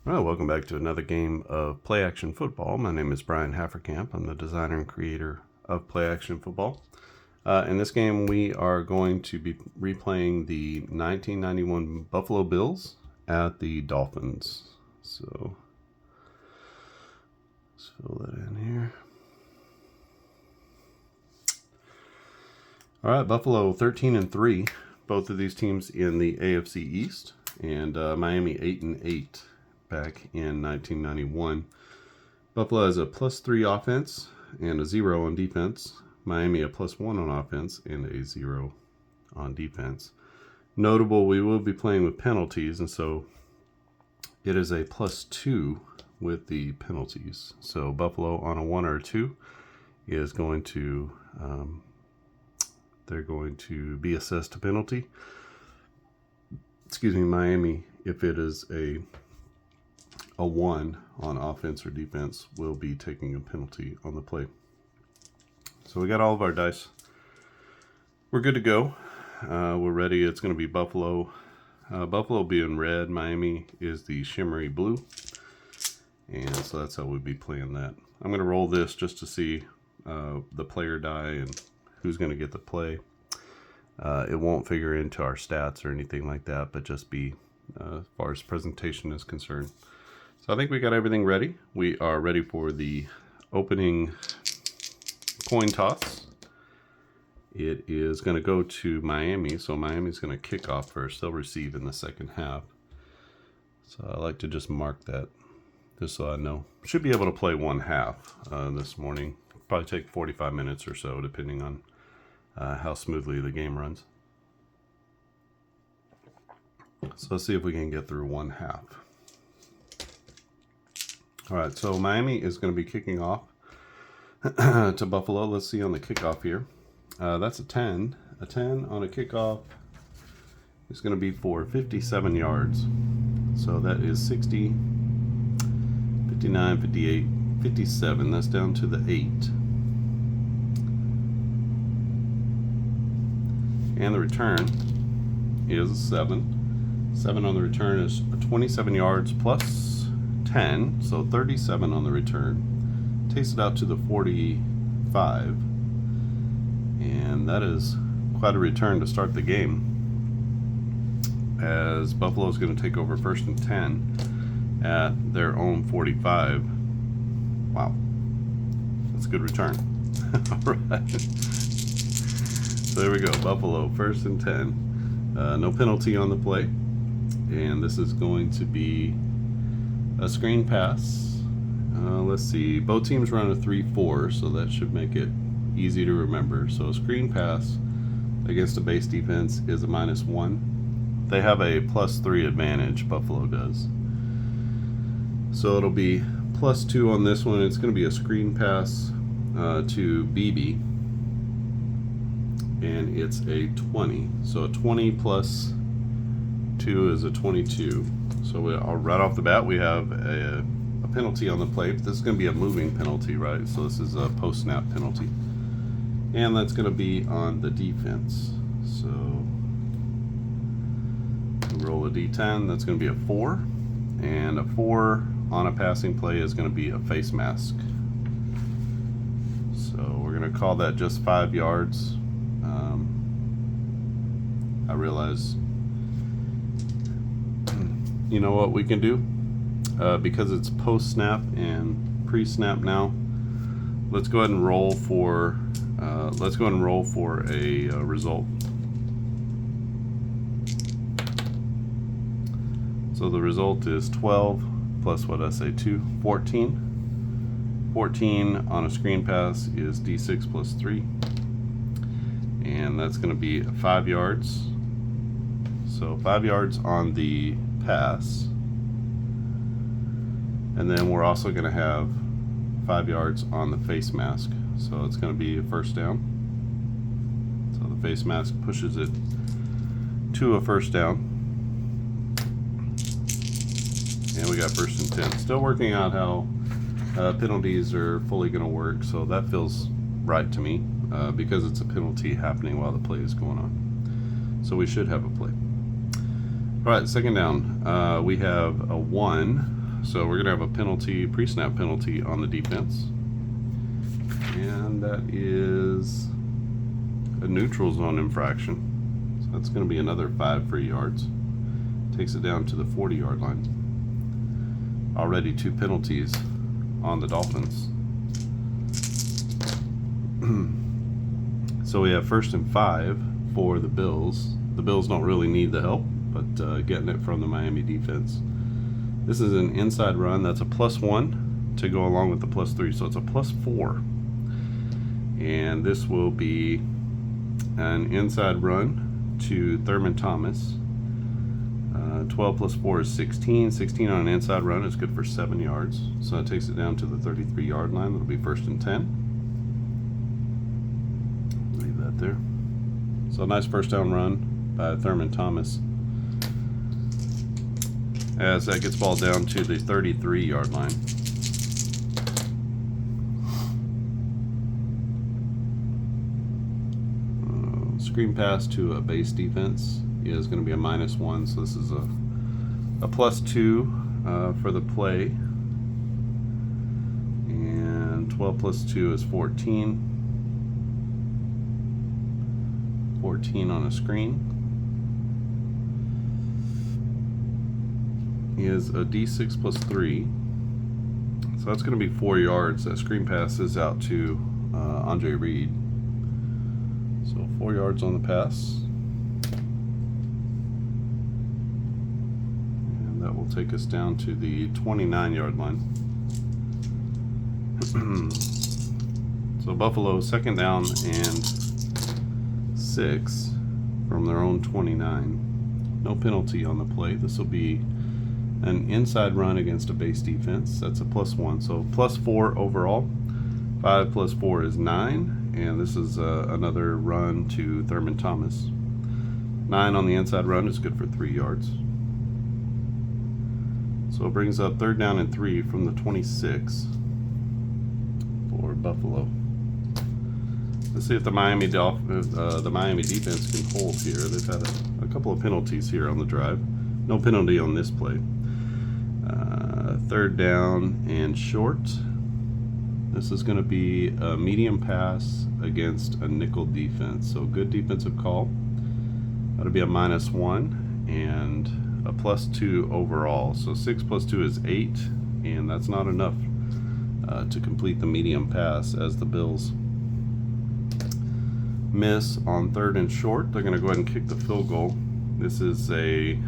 Well, welcome back to another game of Play Action Football. My name is Brian Hafferkamp. I'm the designer and creator of Play Action Football. In this game, we are going to be replaying the 1991 Buffalo Bills at the Dolphins. So, let's fill that in here. All right, Buffalo 13-3. Both of these teams in the AFC East, and Miami 8-8. Back in 1991. Buffalo has a +3 offense and a 0 on defense. Miami a +1 on offense and a 0 on defense. Notable, we will be playing with penalties, and so it is a +2 with the penalties. So Buffalo on a 1 or a 2 is going to they're going to be assessed a penalty. Miami, if it is a 1 on offense or defense, will be taking a penalty on the play. So we got all of our dice. We're good to go. We're ready. It's going to be Buffalo. Buffalo being red, Miami is the shimmery blue. And so that's how we'll be playing that. I'm going to roll this just to see the player die and who's going to get the play. It won't figure into our stats or anything like that, but just be as far as presentation is concerned. So I think we got everything ready. We are ready for the opening coin toss. It is going to go to Miami, so Miami's going to kick off first. They'll receive in the second half. So I like to just mark that just so I know. Should be able to play one half this morning. Probably take 45 minutes or so, depending on how smoothly the game runs. So let's see if we can get through one half. All right, so Miami is going to be kicking off to Buffalo. Let's see on the kickoff here. That's a 10. A 10 on a kickoff is going to be for 57 yards. So that is 60, 59, 58, 57. That's down to the 8. And the return is a 7. 7 on the return is 27 yards plus 10, so 37 on the return. Takes it out to the 45, and that is quite a return to start the game, as Buffalo is going to take over 1st and 10 at their own 45. Wow, that's a good return. All right, so there we go. Buffalo 1st and 10. No penalty on the play, and this is going to be a screen pass. Let's see. Both teams run a 3-4, so that should make it easy to remember. So a screen pass against a base defense is a -1. They have a +3 advantage, Buffalo does. So it'll be +2 on this one. It's going to be a screen pass to BB. And it's a 20. So a 20 plus 2 is a 22. So right off the bat, we have a penalty on the play. But this is going to be a moving penalty, right? So this is a post-snap penalty. And that's going to be on the defense. So we roll a D10. That's going to be a 4. And a 4 on a passing play is going to be a face mask. So we're going to call that just 5 yards. I realize, you know what we can do? Because it's post-snap and pre-snap now, let's go ahead and roll for a result. So the result is 12 plus what I say 2, 14. 14 on a screen pass is D6 plus 3. And that's going to be 5 yards. So 5 yards on the pass. And then we're also going to have 5 yards on the face mask. So it's going to be a first down. So the face mask pushes it to a first down. And we got 1st and 10. Still working out how penalties are fully going to work. So that feels right to me because it's a penalty happening while the play is going on. So we should have a play. All right, second down. We have a 1 So we're going to have a penalty, pre-snap penalty on the defense. And that is a neutral zone infraction. So that's going to be another 5 free yards. Takes it down to the 40-yard line. Already 2 penalties on the Dolphins. So we have 1st and 5 for the Bills. The Bills don't really need the help, but getting it from the Miami defense. This is an inside run. That's a +1 to go along with the +3, so it's a +4. And this will be an inside run to Thurman Thomas. 12 plus 4 is 16. 16 on an inside run is good for 7 yards. So that takes it down to the 33-yard line. That'll be 1st and 10. Leave that there. So a nice first down run by Thurman Thomas, as that gets ball down to the 33-yard line. Screen pass to a base defense is going to be a -1, so this is a +2 for the play. And 12 plus 2 is 14. 14 on a screen is a D6 plus 3. So that's going to be 4 yards. That screen pass is out to Andre Reed. So 4 yards on the pass. And that will take us down to the 29-yard line. So Buffalo 2nd down and 6 from their own 29. No penalty on the play. This will be an inside run against a base defense. That's a +1. So +4 overall. 5 plus 4 is 9. And this is another run to Thurman Thomas. 9 on the inside run is good for 3 yards. So it brings up 3rd down and 3 from the 26 for Buffalo. Let's see if the Miami defense can hold here. They've had a couple of penalties here on the drive. No penalty on this play. 3rd down and short. This is going to be a medium pass against a nickel defense. So good defensive call. That'll be a -1 and a +2 overall. So 6 plus 2 is 8, and that's not enough to complete the medium pass, as the Bills miss on 3rd and short. They're going to go ahead and kick the field goal. This is a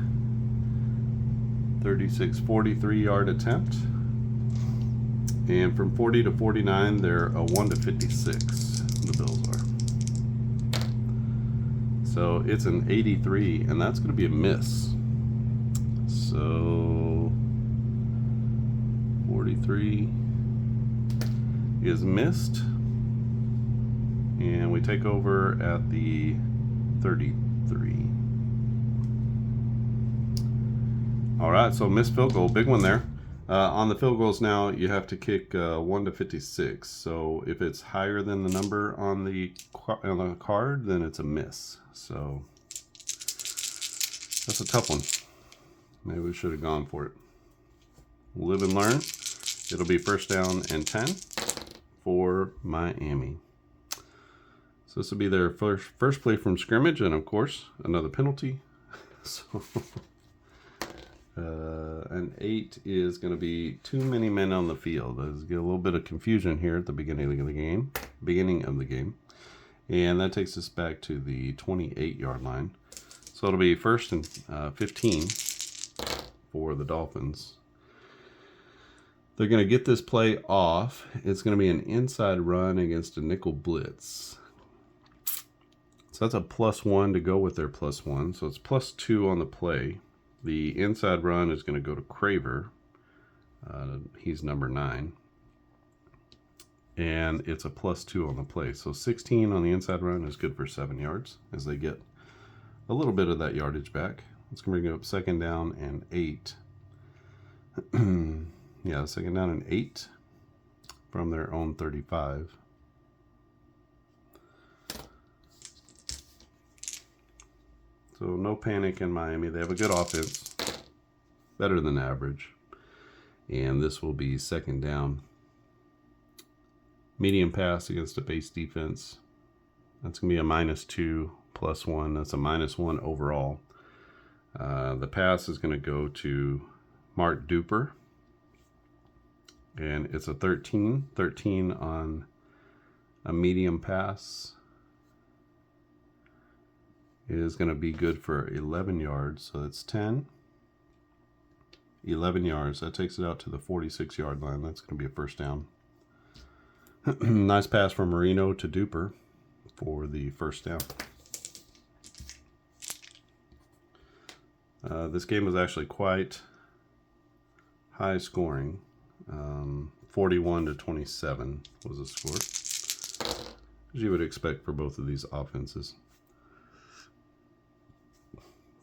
43-yard attempt. And from 40 to 49, they're a 1 to 56, the Bills are. So it's an 83, and that's going to be a miss. So 43 is missed. And we take over at the 33. All right, so missed field goal, big one there. On the field goals now, you have to kick 1 to 56. So if it's higher than the number on the card, then it's a miss. So that's a tough one. Maybe we should have gone for it. Live and learn. It'll be 1st down and 10 for Miami. So this will be their first play from scrimmage, and of course, another penalty. So an 8 is going to be too many men on the field. There's a little bit of confusion here at the beginning of the game. And that takes us back to the 28-yard line. So it'll be 1st and 15 for the Dolphins. They're going to get this play off. It's going to be an inside run against a nickel blitz. So that's a +1 to go with their +1. So it's +2 on the play. The inside run is going to go to Craver. He's number 9. And it's a +2 on the play. So 16 on the inside run is good for 7 yards, as they get a little bit of that yardage back. It's going to bring up 2nd down and 8. Yeah, 2nd down and 8 from their own 35. So no panic in Miami. They have a good offense, better than average. And this will be second down. Medium pass against a base defense. That's going to be a -2 +1. That's a -1 overall. The pass is going to go to Mark Duper. And it's a 13. 13 on a medium pass is going to be good for 11 yards. So it's 10. 11 yards. That takes it out to the 46-yard line. That's going to be a first down. Nice pass from Marino to Duper for the first down. This game was actually quite high scoring. 41-27 was the score, as you would expect for both of these offenses.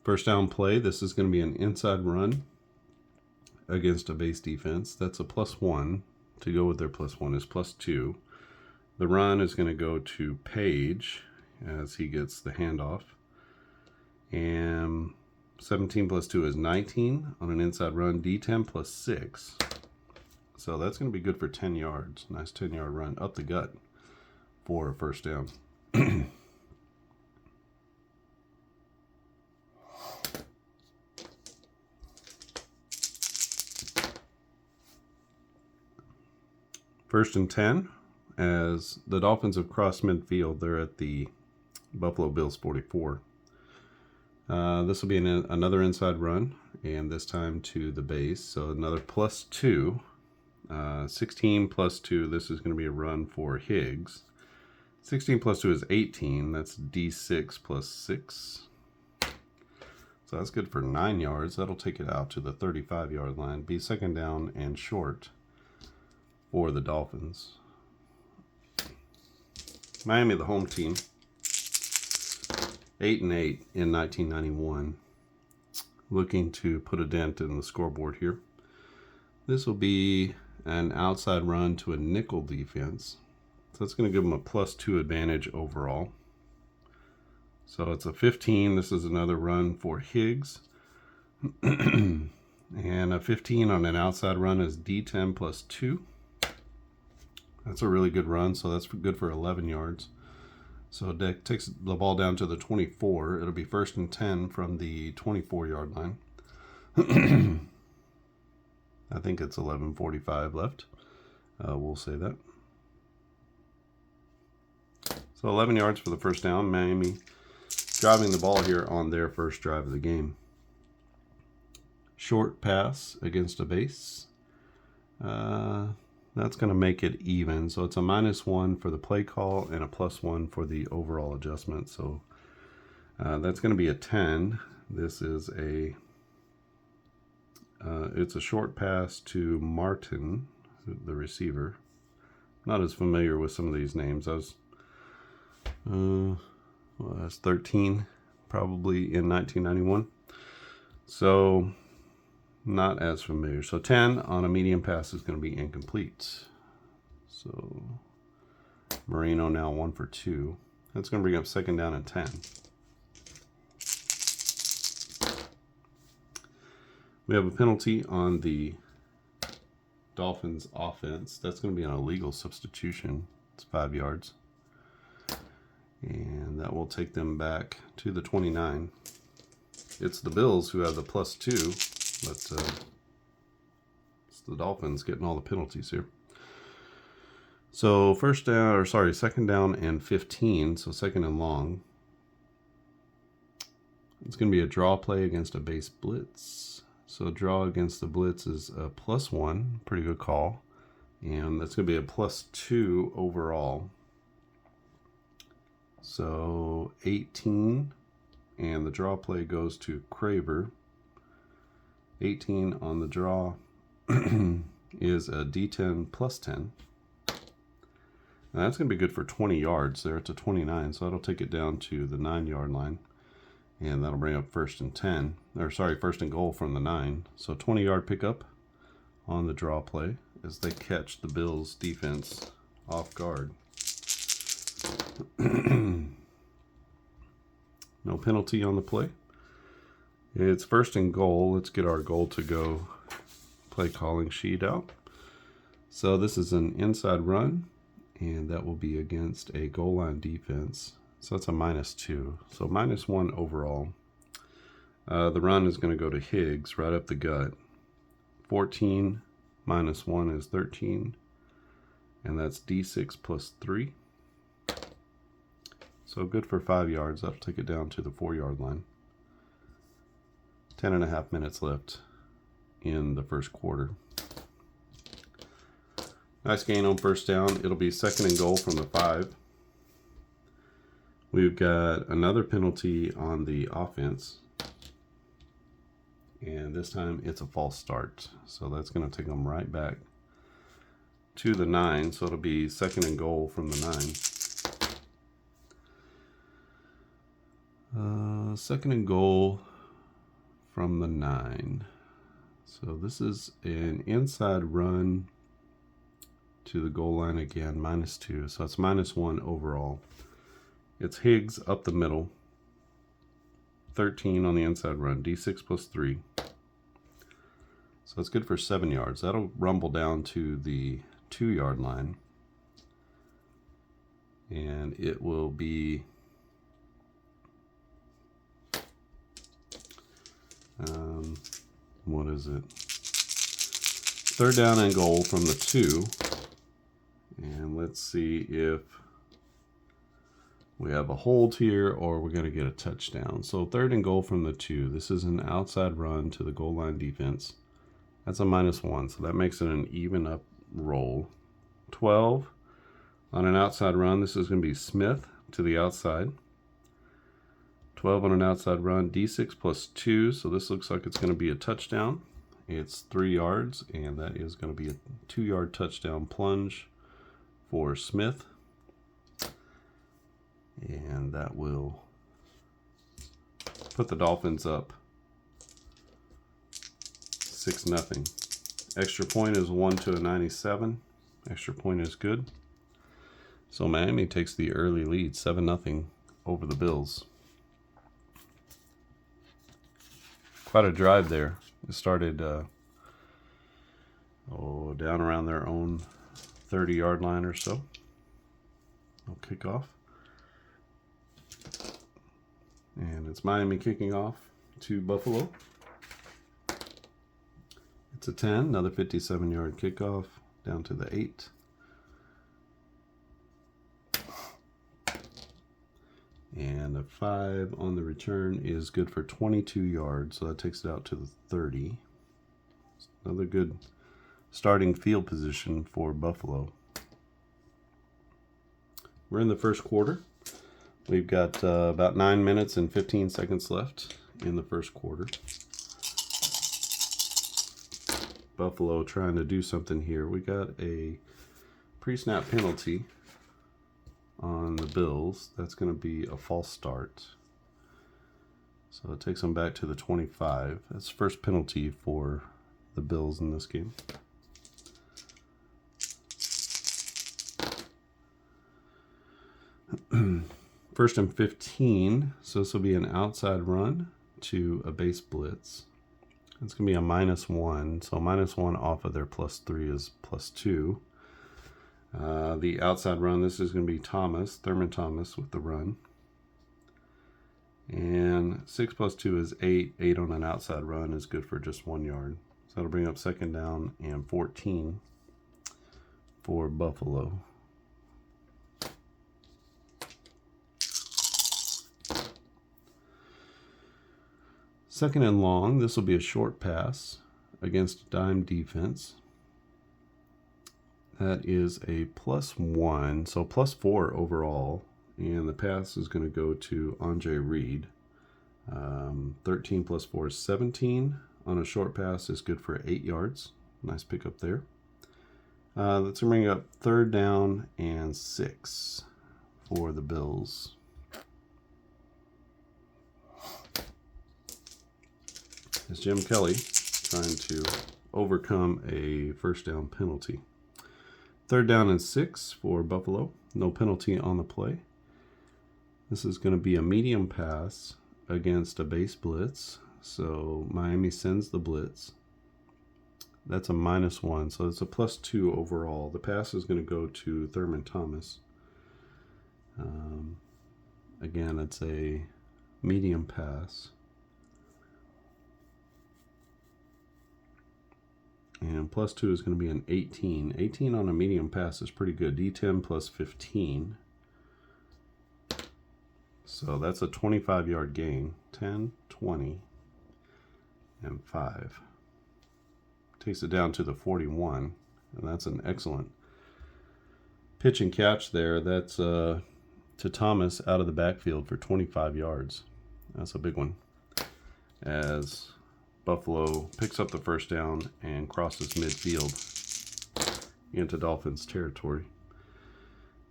First down play, this is going to be an inside run against a base defense. That's a +1. To go with their +1 is +2. The run is going to go to Page as he gets the handoff. And 17 + 2 is 19 on an inside run. D10 + 6. So that's going to be good for 10 yards. Nice 10-yard run up the gut for a first down. First and 10, as the Dolphins have crossed midfield. They're at the Buffalo Bills 44. This will be another inside run, and this time to the base. So another +2. 16 + 2, this is going to be a run for Higgs. 16 + 2 is 18. That's D6 + 6. So that's good for 9 yards. That'll take it out to the 35-yard line. Be second down and short for the Dolphins. Miami, the home team, 8-8 in 1991. Looking to put a dent in the scoreboard here. This will be an outside run to a nickel defense. So that's going to give them a +2 advantage overall. So it's a 15. This is another run for Higgs. And a 15 on an outside run is D10 + 2. That's a really good run, so that's good for 11 yards. So it takes the ball down to the 24. It'll be first and 10 from the 24-yard line. I think it's 11:45 left. We'll say that. So 11 yards for the first down. Miami driving the ball here on their first drive of the game. Short pass against a base. That's going to make it even. So it's a -1 for the play call and a +1 for the overall adjustment. So that's going to be a 10. This is it's a short pass to Martin, the receiver. Not as familiar with some of these names. That's 13 probably in 1991. So not as familiar. So 10 on a medium pass is going to be incomplete. So Marino now 1 for 2. That's going to bring up second down and 10. We have a penalty on the Dolphins offense. That's going to be an illegal substitution. It's 5 yards. And that will take them back to the 29. It's the Bills who have the +2, but it's the Dolphins getting all the penalties here. So second down and 15, so second and long. It's going to be a draw play against a base blitz. So draw against the blitz is a +1, pretty good call. And that's going to be a +2 overall. So 18, and the draw play goes to Craver. 18 on the draw is a D10 +10. And that's going to be good for 20 yards. There it's a 29, so that'll take it down to the 9-yard line. And that'll bring up first and goal from the 9. So 20-yard pickup on the draw play as they catch the Bills defense off guard. No penalty on the play. It's first and goal. Let's get our goal to go play calling sheet out. So this is an inside run, and that will be against a goal line defense. So that's a -2. So -1 overall. The run is going to go to Higgs right up the gut. 14 minus 1 is 13. And that's D6 plus 3. So good for 5 yards. That'll take it down to the 4-yard line. 10.5 minutes left in the first quarter. Nice gain on first down. It'll be 2nd and goal from the 5. We've got another penalty on the offense. And this time it's a false start. So that's going to take them right back to the 9. So it'll be 2nd and goal from the 9. 2nd and goal from the 9. So this is an inside run to the goal line again, -2. So it's -1 overall. It's Higgs up the middle. 13 on the inside run, D6 plus 3. So it's good for 7 yards. That'll rumble down to the 2-yard line. And it will be what is it? 3rd down and goal from the 2. And let's see if we have a hold here or we're going to get a touchdown. So 3rd and goal from the 2. This is an outside run to the goal line defense. That's a -1, so that makes it an even up roll. 12 on an outside run. This is going to be Smith to the outside. 12 on an outside run, D6 plus 2. So this looks like it's going to be a touchdown. It's 3 yards, and that is going to be a 2-yard touchdown plunge for Smith. And that will put the Dolphins up 6-0. Extra point is 1 to a 97. Extra point is good. So Miami takes the early lead, 7-0 over the Bills. Quite a drive there. It started down around their own 30-yard line or so. No kickoff. And it's Miami kicking off to Buffalo. It's a 10, another 57-yard kickoff down to the 8. And a 5 on the return is good for 22 yards, so that takes it out to the 30. Another good starting field position for Buffalo. We're in the first quarter. We've got about 9 minutes and 15 seconds left in the first quarter. Buffalo trying to do something here. We got a pre-snap penalty on the Bills. That's going to be a false start. So it takes them back to the 25. That's the first penalty for the Bills in this game. First and 15. So this will be an outside run to a base blitz. It's going to be a -1. So -1 off of their +3 is +2. The outside run, this is going to be Thurman Thomas with the run. And 6 plus 2 is 8. 8 on an outside run is good for just 1 yard. So that'll bring up 2nd down and 14 for Buffalo. Second and long, this will be a short pass against a dime defense. That is a +1, so +4 overall. And the pass is going to go to Andre Reed. 13 plus 4 is 17. On a short pass is good for 8 yards. Nice pickup there. Let's bring up 3rd down and 6 for the Bills. It's Jim Kelly trying to overcome a first down penalty. 3rd down and 6 for Buffalo. No penalty on the play. This is going to be a medium pass against a base blitz. So Miami sends the blitz. That's a -1, so it's a +2 overall. The pass is going to go to Thurman Thomas. Again, it's a medium pass. And +2 is going to be an 18. 18 on a medium pass is pretty good. D10 plus 15. So that's a 25-yard gain. 10, 20, and 5. Takes it down to the 41. And that's an excellent pitch and catch there. That's to Thomas out of the backfield for 25 yards. That's a big one. As Buffalo picks up the first down and crosses midfield into Dolphins territory.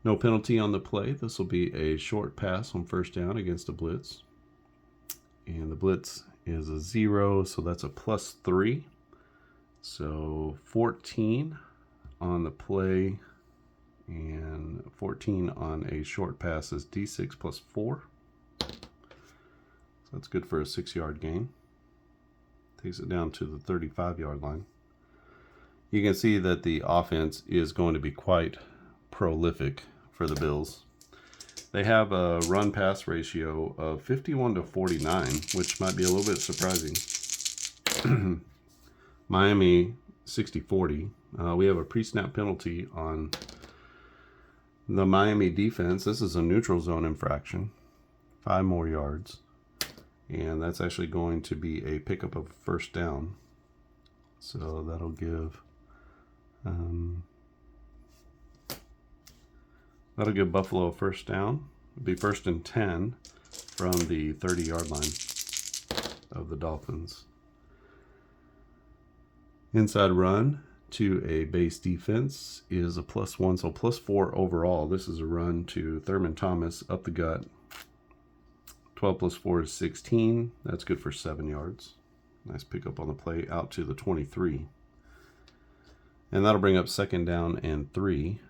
No penalty on the play. This will be a short pass on first down against a blitz. And the blitz is a 0, so that's a +3. So 14 on the play and 14 on a short pass is D6 plus 4. So that's good for a 6-yard gain. Takes it down to the 35-yard line. You can see that the offense is going to be quite prolific for the Bills. They have a run-pass ratio of 51-49, which might be a little bit surprising. Miami 60-40. We have a pre-snap penalty on the Miami defense. This is a neutral zone infraction. 5 more yards. And that's actually going to be a pickup of first down. So that'll give Buffalo a first down. It'll be 1st and 10 from the 30-yard line of the Dolphins. Inside run to a base defense is a +1, so +4 overall. This is a run to Thurman Thomas up the gut. 12 plus 4 is 16. That's good for 7 yards. Nice pickup on the play out to the 23. And that'll bring up 2nd down and 3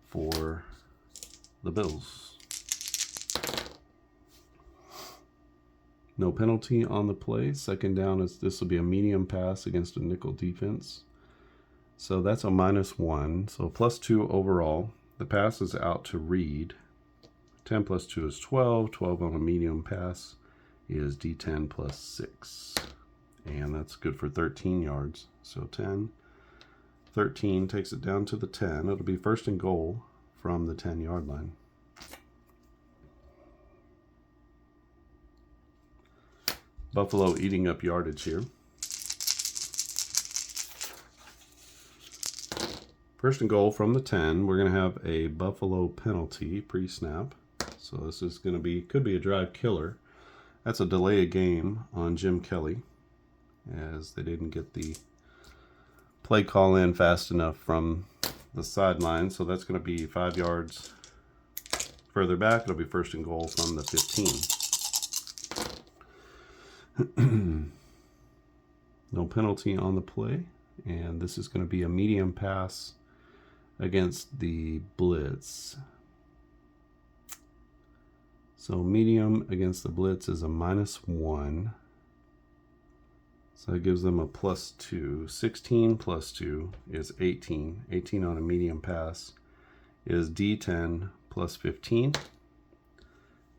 for the Bills. No penalty on the play. 2nd down is this will be a medium pass against a nickel defense. So that's a -1. So +2 overall. The pass is out to Reed. 10 plus 2 is 12. 12 on a medium pass is D10 plus 6. And that's good for 13 yards. So 10, 13 takes it down to the 10. It'll be 1st and goal from the 10-yard line. Buffalo eating up yardage here. 1st and goal from the 10. We're going to have a Buffalo penalty pre-snap. So this is going to be, could be a drive killer. That's a delay of game on Jim Kelly, as they didn't get the play call in fast enough from the sideline. So that's going to be 5 yards further back. It'll be 1st and goal from the 15. No penalty on the play. And this is going to be a medium pass against the blitz. So medium against the blitz is a -1. So that gives them a +2. 16 plus 2 is 18. 18 on a medium pass is D10 plus 15.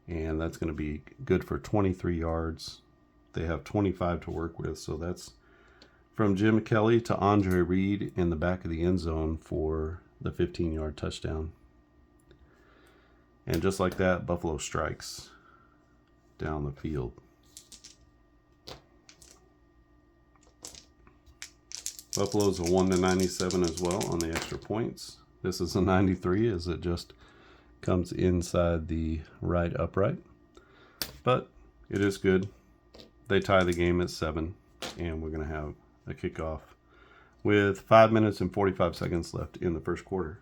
And that's going to be good for 23 yards. They have 25 to work with. So that's from Jim Kelly to Andre Reed in the back of the end zone for the 15-yard touchdown. And just like that, Buffalo strikes down the field. Buffalo's a 1-97 as well on the extra points. This is a 93 as it just comes inside the right upright. But it is good. They tie the game at 7, and we're going to have a kickoff with 5 minutes and 45 seconds left in the first quarter.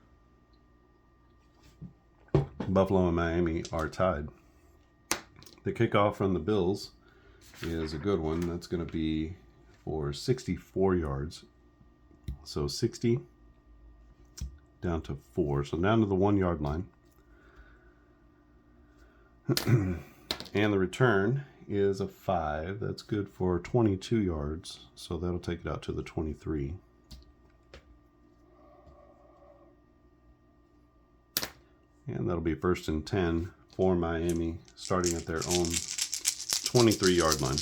Buffalo and Miami are tied. The kickoff from the Bills is a good one. That's going to be for 64 yards. So 60 down to 4. So down to the 1-yard line. And the return is a 5. That's good for 22 yards, so that'll take it out to the 23. And that'll be 1st and 10 for Miami, starting at their own 23-yard line.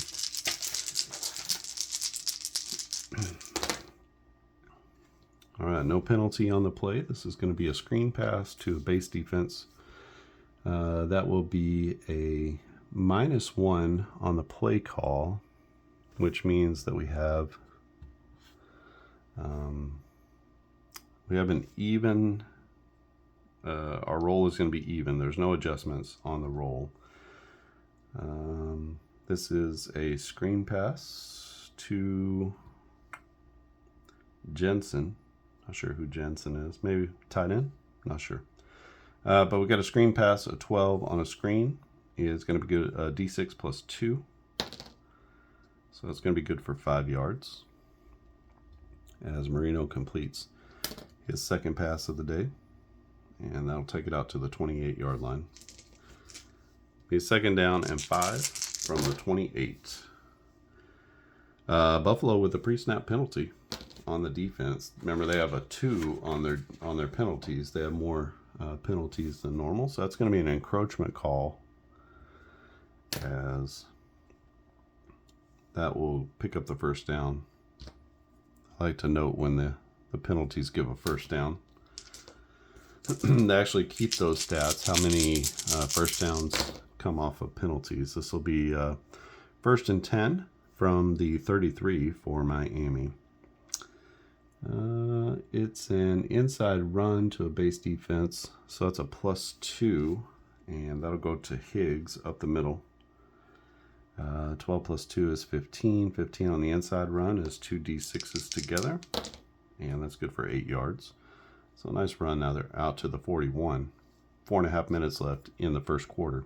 All right, no penalty on the play. This is going to be a screen pass to a base defense. That will be a -1 on the play call, which means that we have an even. Our roll is going to be even. There's no adjustments on the roll. This is a screen pass to Jensen. Not sure who Jensen is. Maybe tight end? Not sure. But we got a screen pass, a 12 on a screen. Is going to be good, D6 plus 2. So that's going to be good for 5 yards. As Marino completes his second pass of the day. And that'll take it out to the 28-yard line. Be 2nd down and 5 from the 28. Buffalo with a pre-snap penalty on the defense. Remember, they have a 2 on their penalties. They have more penalties than normal, so that's going to be an encroachment call, as that will pick up the 1st down. I like to note when the penalties give a 1st down. They actually keep those stats, how many 1st downs come off of penalties. This will be 1st and 10 from the 33 for Miami. It's an inside run to a base defense, so that's a +2, and that'll go to Higgs up the middle. 12 plus 2 is 15. 15 on the inside run is 2 D6s together, and that's good for 8 yards. So nice run. Now they're out to the 41. 4.5 minutes left in the 1st quarter.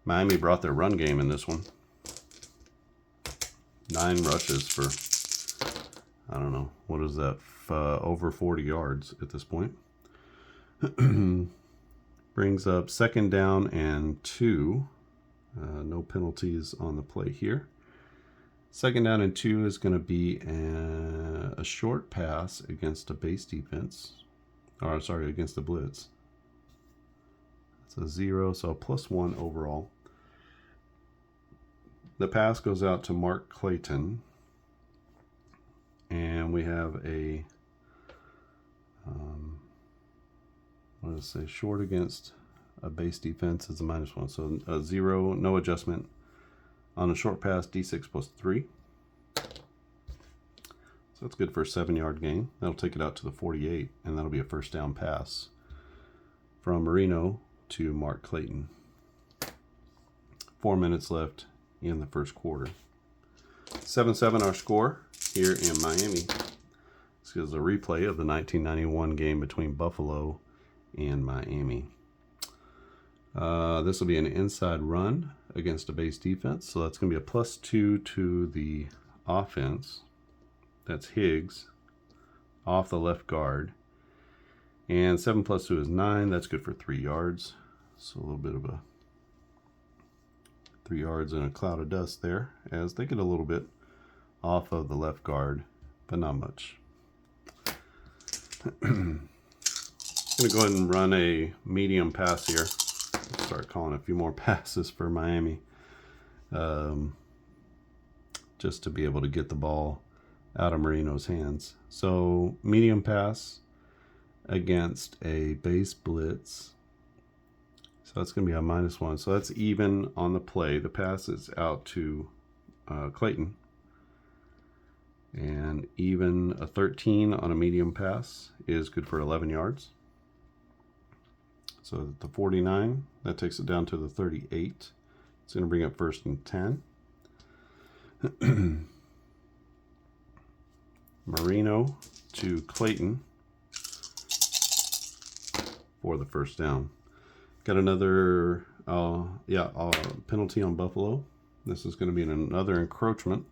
Miami brought their run game in this one. 9 rushes for, I don't know, what is that, over 40 yards at this point. Brings up 2nd down and 2. No penalties on the play here. 2nd down and 2 is going to be a short pass against a base defense. Or, sorry, against the blitz. It's a 0, so a +1 overall. The pass goes out to Mark Clayton. And we have a, what does it say? Short against a base defense is a -1. So a 0, no adjustment. On a short pass, D6 plus 3. So that's good for a 7-yard gain. That'll take it out to the 48, and that'll be a 1st down pass from Marino to Mark Clayton. 4 minutes left in the 1st quarter. 7-7 our score here in Miami. This is a replay of the 1991 game between Buffalo and Miami. This will be an inside run against a base defense, so that's going to be a +2 to the offense. That's Higgs off the left guard. And 7 plus 2 is 9. That's good for 3 yards. So a little bit of a 3 yards in a cloud of dust there, as they get a little bit off of the left guard, but not much. I'm going to go ahead and run a medium pass here. Start calling a few more passes for Miami, just to be able to get the ball out of Marino's hands. So medium pass against a base blitz. So that's going to be a -1. So that's even on the play. The pass is out to Clayton. And even a 13 on a medium pass is good for 11 yards. So the 49, that takes it down to the 38. It's going to bring up 1st and 10. Marino to Clayton for the 1st down. Got another penalty on Buffalo. This is going to be another encroachment.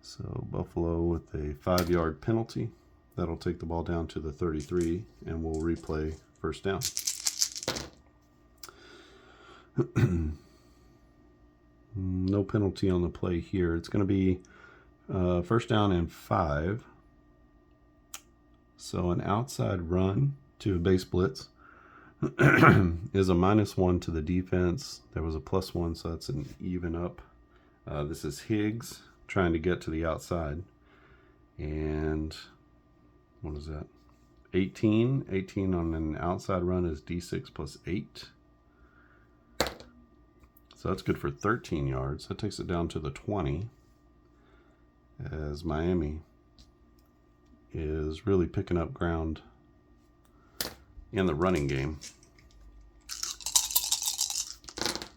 So Buffalo with a 5-yard penalty. That'll take the ball down to the 33, and we'll replay 1st down. No penalty on the play here. It's going to be first down and 5. So an outside run to a base blitz is a -1 to the defense. There was a +1, so that's an even up. This is Higgs trying to get to the outside. And what is that? 18. 18 on an outside run is D6 + 8. So that's good for 13 yards. That takes it down to the 20, as Miami is really picking up ground in the running game.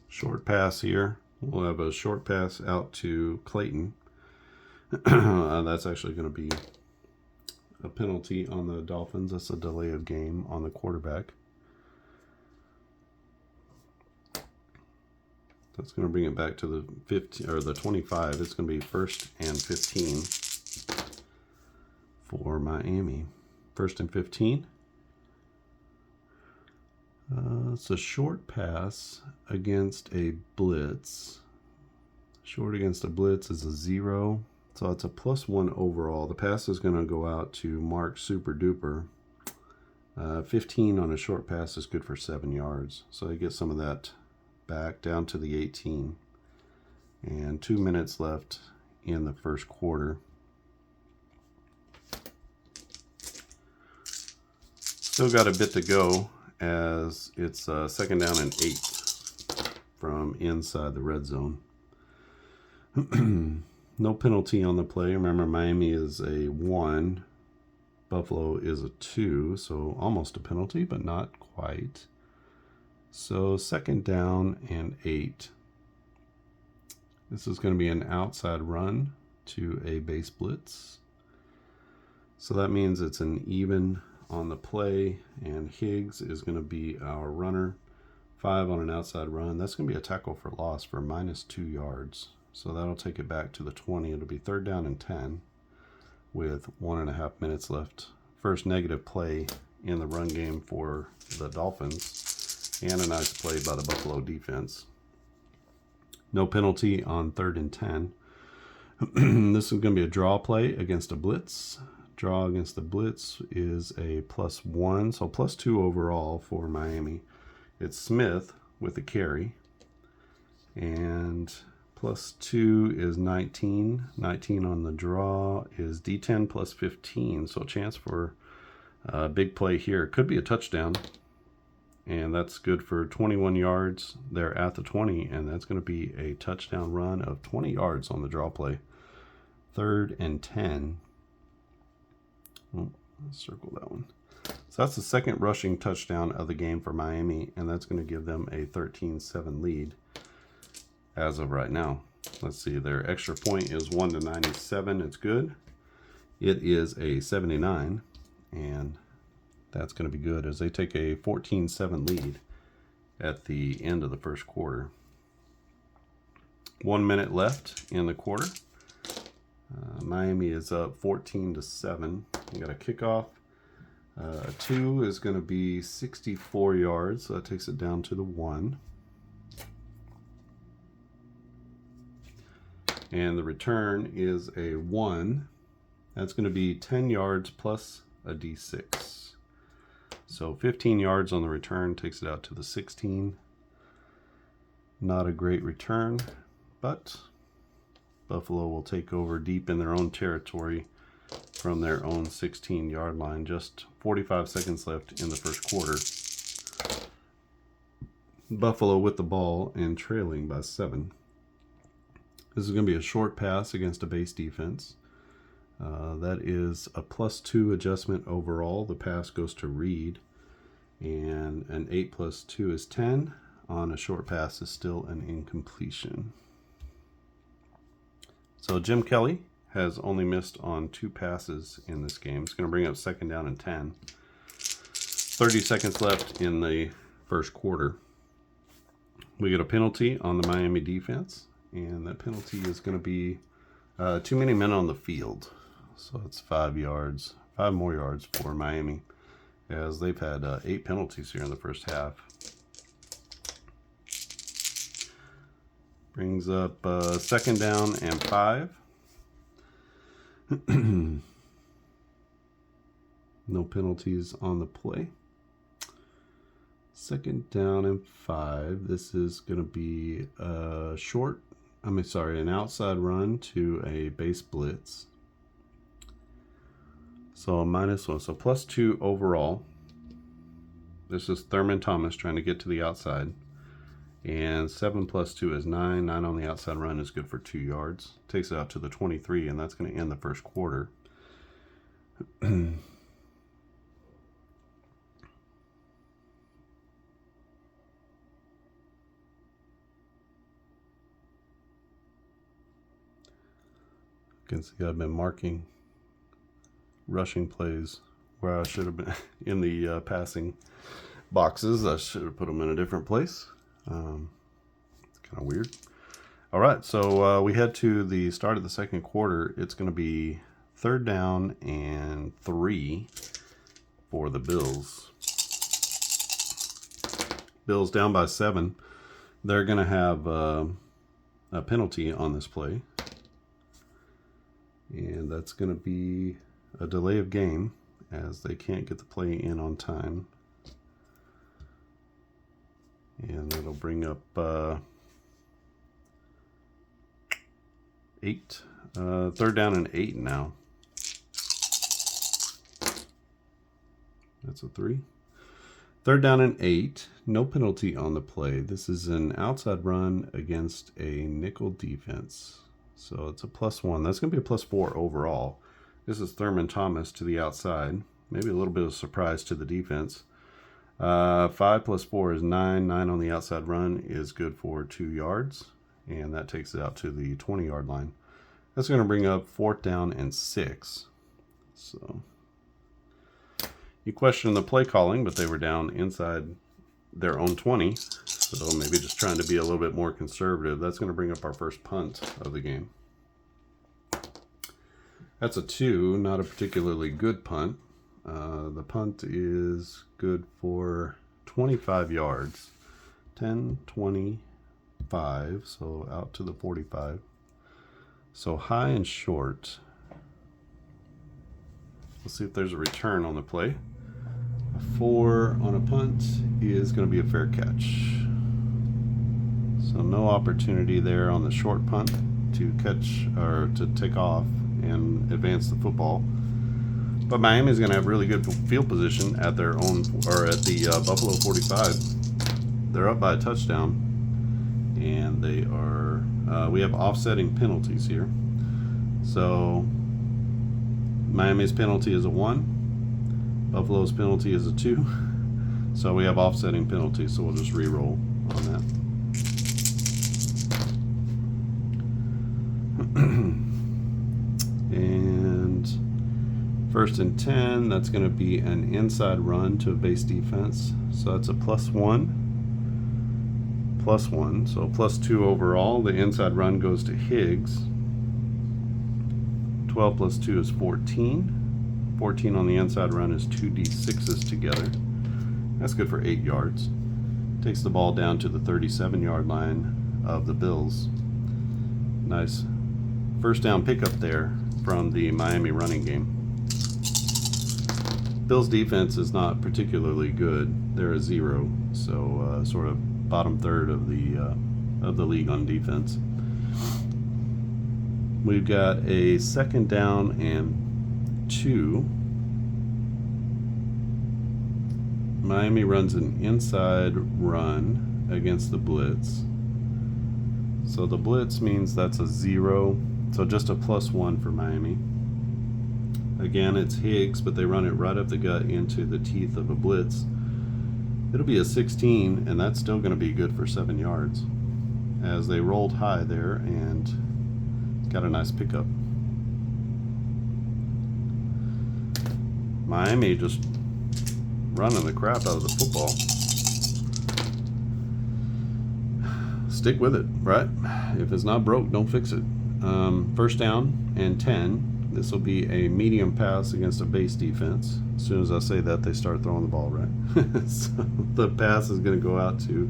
Short pass here. We'll have a short pass out to Clayton. That's actually going to be a penalty on the Dolphins. That's a delay of game on the quarterback. That's going to bring it back to the 15 or the 25. It's going to be 1st and 15 for Miami. 1st and 15. It's a short pass against a blitz. Short against a blitz is a 0. So it's a +1 overall. The pass is going to go out to Mark Super Duper. 15 on a short pass is good for 7 yards. So I get some of that back down to the 18. And 2 minutes left in the first quarter. Still got a bit to go, as it's 2nd down and 8 from inside the red zone. No penalty on the play. Remember, Miami is a 1. Buffalo is a 2, so almost a penalty, but not quite. So 2nd down and 8. This is going to be an outside run to a base blitz. So that means it's an even on the play, and Higgs is going to be our runner. 5 on an outside run. That's going to be a tackle for loss for -2 yards. So that'll take it back to the 20. It'll be 3rd down and 10 with 1.5 minutes left. First negative play in the run game for the Dolphins, and a nice play by the Buffalo defense. No penalty on 3rd and 10. This is going to be a draw play against a blitz. Draw against the blitz is a +1, so +2 overall for Miami. It's Smith with the carry, and +2 is 19. 19 on the draw is D10 + 15, so a chance for a big play here. Could be a touchdown, and that's good for 21 yards. They're at the 20, and that's going to be a touchdown run of 20 yards on the draw play. 3rd and 10. Oh, let's circle that one. So that's the 2nd rushing touchdown of the game for Miami, and that's going to give them a 13-7 lead as of right now. Let's see, their extra point is 1-97. It's good. It is a 79, and that's going to be good as they take a 14-7 lead at the end of the first quarter. 1 minute left in the quarter. Miami is up 14-7. We got a kickoff. 2 is going to be 64 yards, so that takes it down to the 1. And the return is a 1. That's going to be 10 yards plus a D6. So 15 yards on the return takes it out to the 16. Not a great return, but Buffalo will take over deep in their own territory from their own 16-yard line. Just 45 seconds left in the first quarter. Buffalo with the ball and trailing by 7. This is going to be a short pass against a base defense. That is a +2 adjustment overall. The pass goes to Reed, and an 8 + 2 is 10. On a short pass is still an incompletion. So Jim Kelly has only missed on 2 passes in this game. It's going to bring up 2nd down and 10. 30 seconds left in the first quarter. We get a penalty on the Miami defense, and that penalty is going to be too many men on the field. So it's 5 yards, 5 more yards for Miami, as they've had 8 penalties here in the first half. Brings up 2nd down and 5. No penalties on the play. 2nd down and 5. This is going to be a an outside run to a base blitz. So a -1, so +2 overall. This is Thurman Thomas trying to get to the outside. And 7 + 2 is 9. 9 on the outside run is good for 2 yards. Takes it out to the 23, and that's going to end the first quarter. You can see I've been marking rushing plays where I should have been in the passing boxes. I should have put them in a different place. It's kind of weird. All right, so we head to the start of the second quarter. It's going to be 3rd down and 3 for the Bills. Bills down by 7. They're going to have a penalty on this play. And that's going to be a delay of game as they can't get the play in on time. And that'll bring up 8. 3rd down and 8 now. That's a 3. 3rd down and 8. No penalty on the play. This is an outside run against a nickel defense. So it's a +1. That's going to be a +4 overall. This is Thurman Thomas to the outside. Maybe a little bit of surprise to the defense. 5 + 4 is 9. 9 on the outside run is good for 2 yards. And that takes it out to the 20-yard line. That's going to bring up 4th down and 6. So you question the play calling, but they were down inside their own 20. So maybe just trying to be a little bit more conservative. That's going to bring up our first punt of the game. That's a 2, not a particularly good punt. The punt is good for 25 yards. 10, 25, so out to the 45. So high and short. Let's see if there's a return on the play. A 4 on a punt is going to be a fair catch. So no opportunity there on the short punt to catch or to take off and advance the football. But Miami's going to have really good field position at their own, or at the Buffalo 45. They're up by a touchdown, and they are. We have offsetting penalties here. So Miami's penalty is a 1. Buffalo's penalty is a 2. So we have offsetting penalties. So we'll just re-roll on that. And 1st and 10, that's going to be an inside run to a base defense. So that's a +1. +1, so +2 overall. The inside run goes to Higgs. 12 + 2 is 14. 14 on the inside run is 2 D6s together. That's good for 8 yards. Takes the ball down to the 37-yard line of the Bills. Nice 1st down pickup there from the Miami running game. Bills defense is not particularly good. They're a 0, so sort of bottom third of the league on defense. We've got a 2nd down and 2. Miami runs an inside run against the blitz. So the blitz means that's a 0. So just a +1 for Miami. Again, it's Higgs, but they run it right up the gut into the teeth of a blitz. It'll be a 16, and that's still going to be good for 7 yards. As they rolled high there and got a nice pickup. Miami just running the crap out of the football. Stick with it, right? If it's not broke, don't fix it. 1st down and 10. This will be a medium pass against a base defense. As soon as I say that, they start throwing the ball, right? So the pass is going to go out to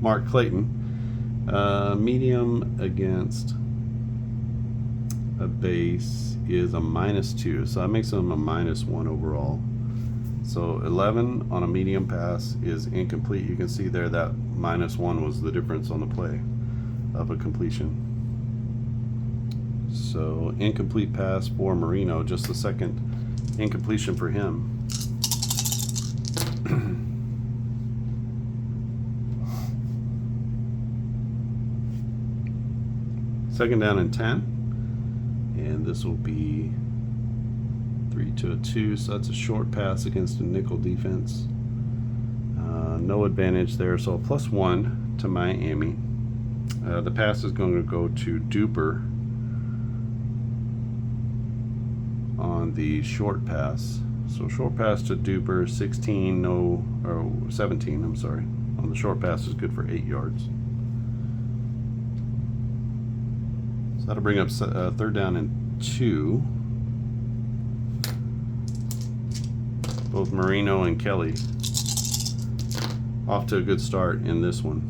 Mark Clayton. Medium against a base is a -2, so that makes them a -1 overall. So 11 on a medium pass is incomplete. You can see there that -1 was the difference on the play of a completion. So incomplete pass for Marino, just the second incompletion for him. Second down and 10, and this will be 3 to a 2, so that's a short pass against a nickel defense. No advantage there, so a +1 to Miami. The pass is going to go to Duper on the short pass. So short pass to Duper, 17, I'm sorry. On the short pass is good for 8 yards. So that'll bring up third down and 2. Both Marino and Kelly off to a good start in this one.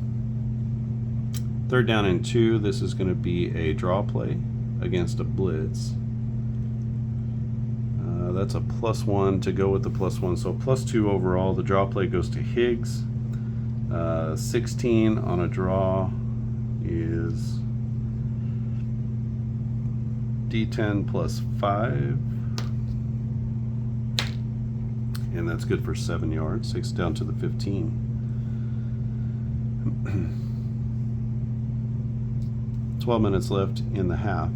Third down and 2, this is going to be a draw play against a blitz. That's a +1 to go with the +1, so +2 overall. The draw play goes to Higgs. 16 on a draw is D10 +5. And that's good for 7 yards. Takes it down to the 15. 12 minutes left in the half.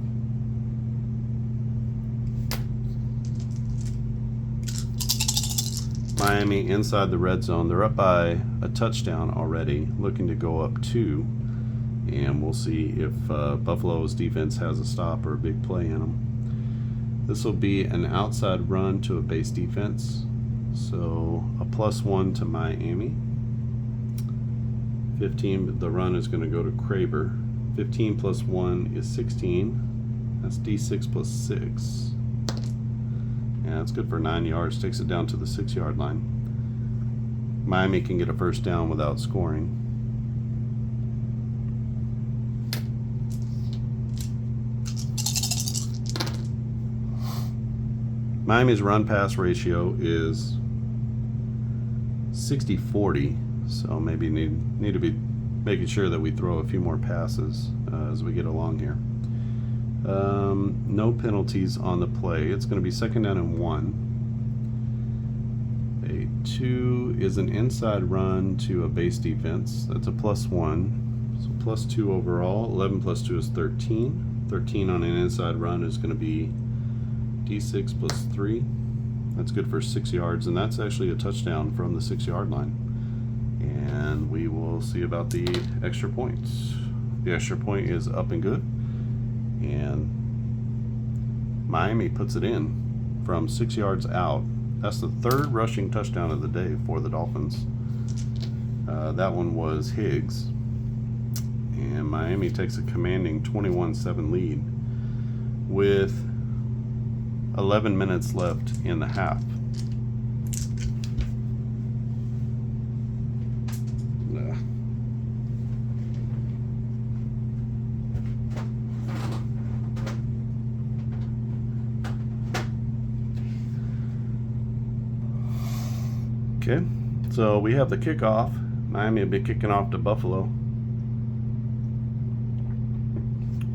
Miami inside the red zone. They're up by a touchdown already, looking to go up 2. And we'll see if Buffalo's defense has a stop or a big play in them. This will be an outside run to a base defense. So a +1 to Miami. 15, the run is going to go to Kraber. 15 +1 is 16. That's D6 +6. Yeah, that's good for 9 yards. Takes it down to the 6-yard line. Miami can get a first down without scoring. Miami's run-pass ratio is 60-40, so maybe need to be making sure that we throw a few more passes as we get along here. No penalties on the play. It's going to be second down and 1. A 2 is an inside run to a base defense. That's a +1. So +2 overall. 11 +2 is 13. 13 on an inside run is going to be D6 +3. That's good for 6 yards, and that's actually a touchdown from the 6-yard line. And we will see about the extra points. The extra point is up and good, and Miami puts it in from 6 yards out. That's the third rushing touchdown of the day for the Dolphins. That one was Higgs, and Miami takes a commanding 21-7 lead with 11 minutes left in the half. Okay, so we have the kickoff. Miami will be kicking off to Buffalo.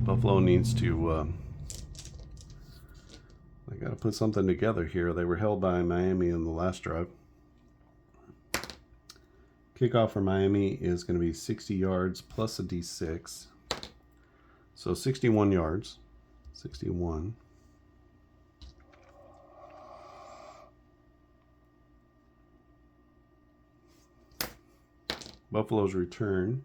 Buffalo needs to they got to put something together here. They were held by Miami in the last drive. Kickoff for Miami is going to be 60 yards plus a D6. So 61 yards. 61. Buffalo's return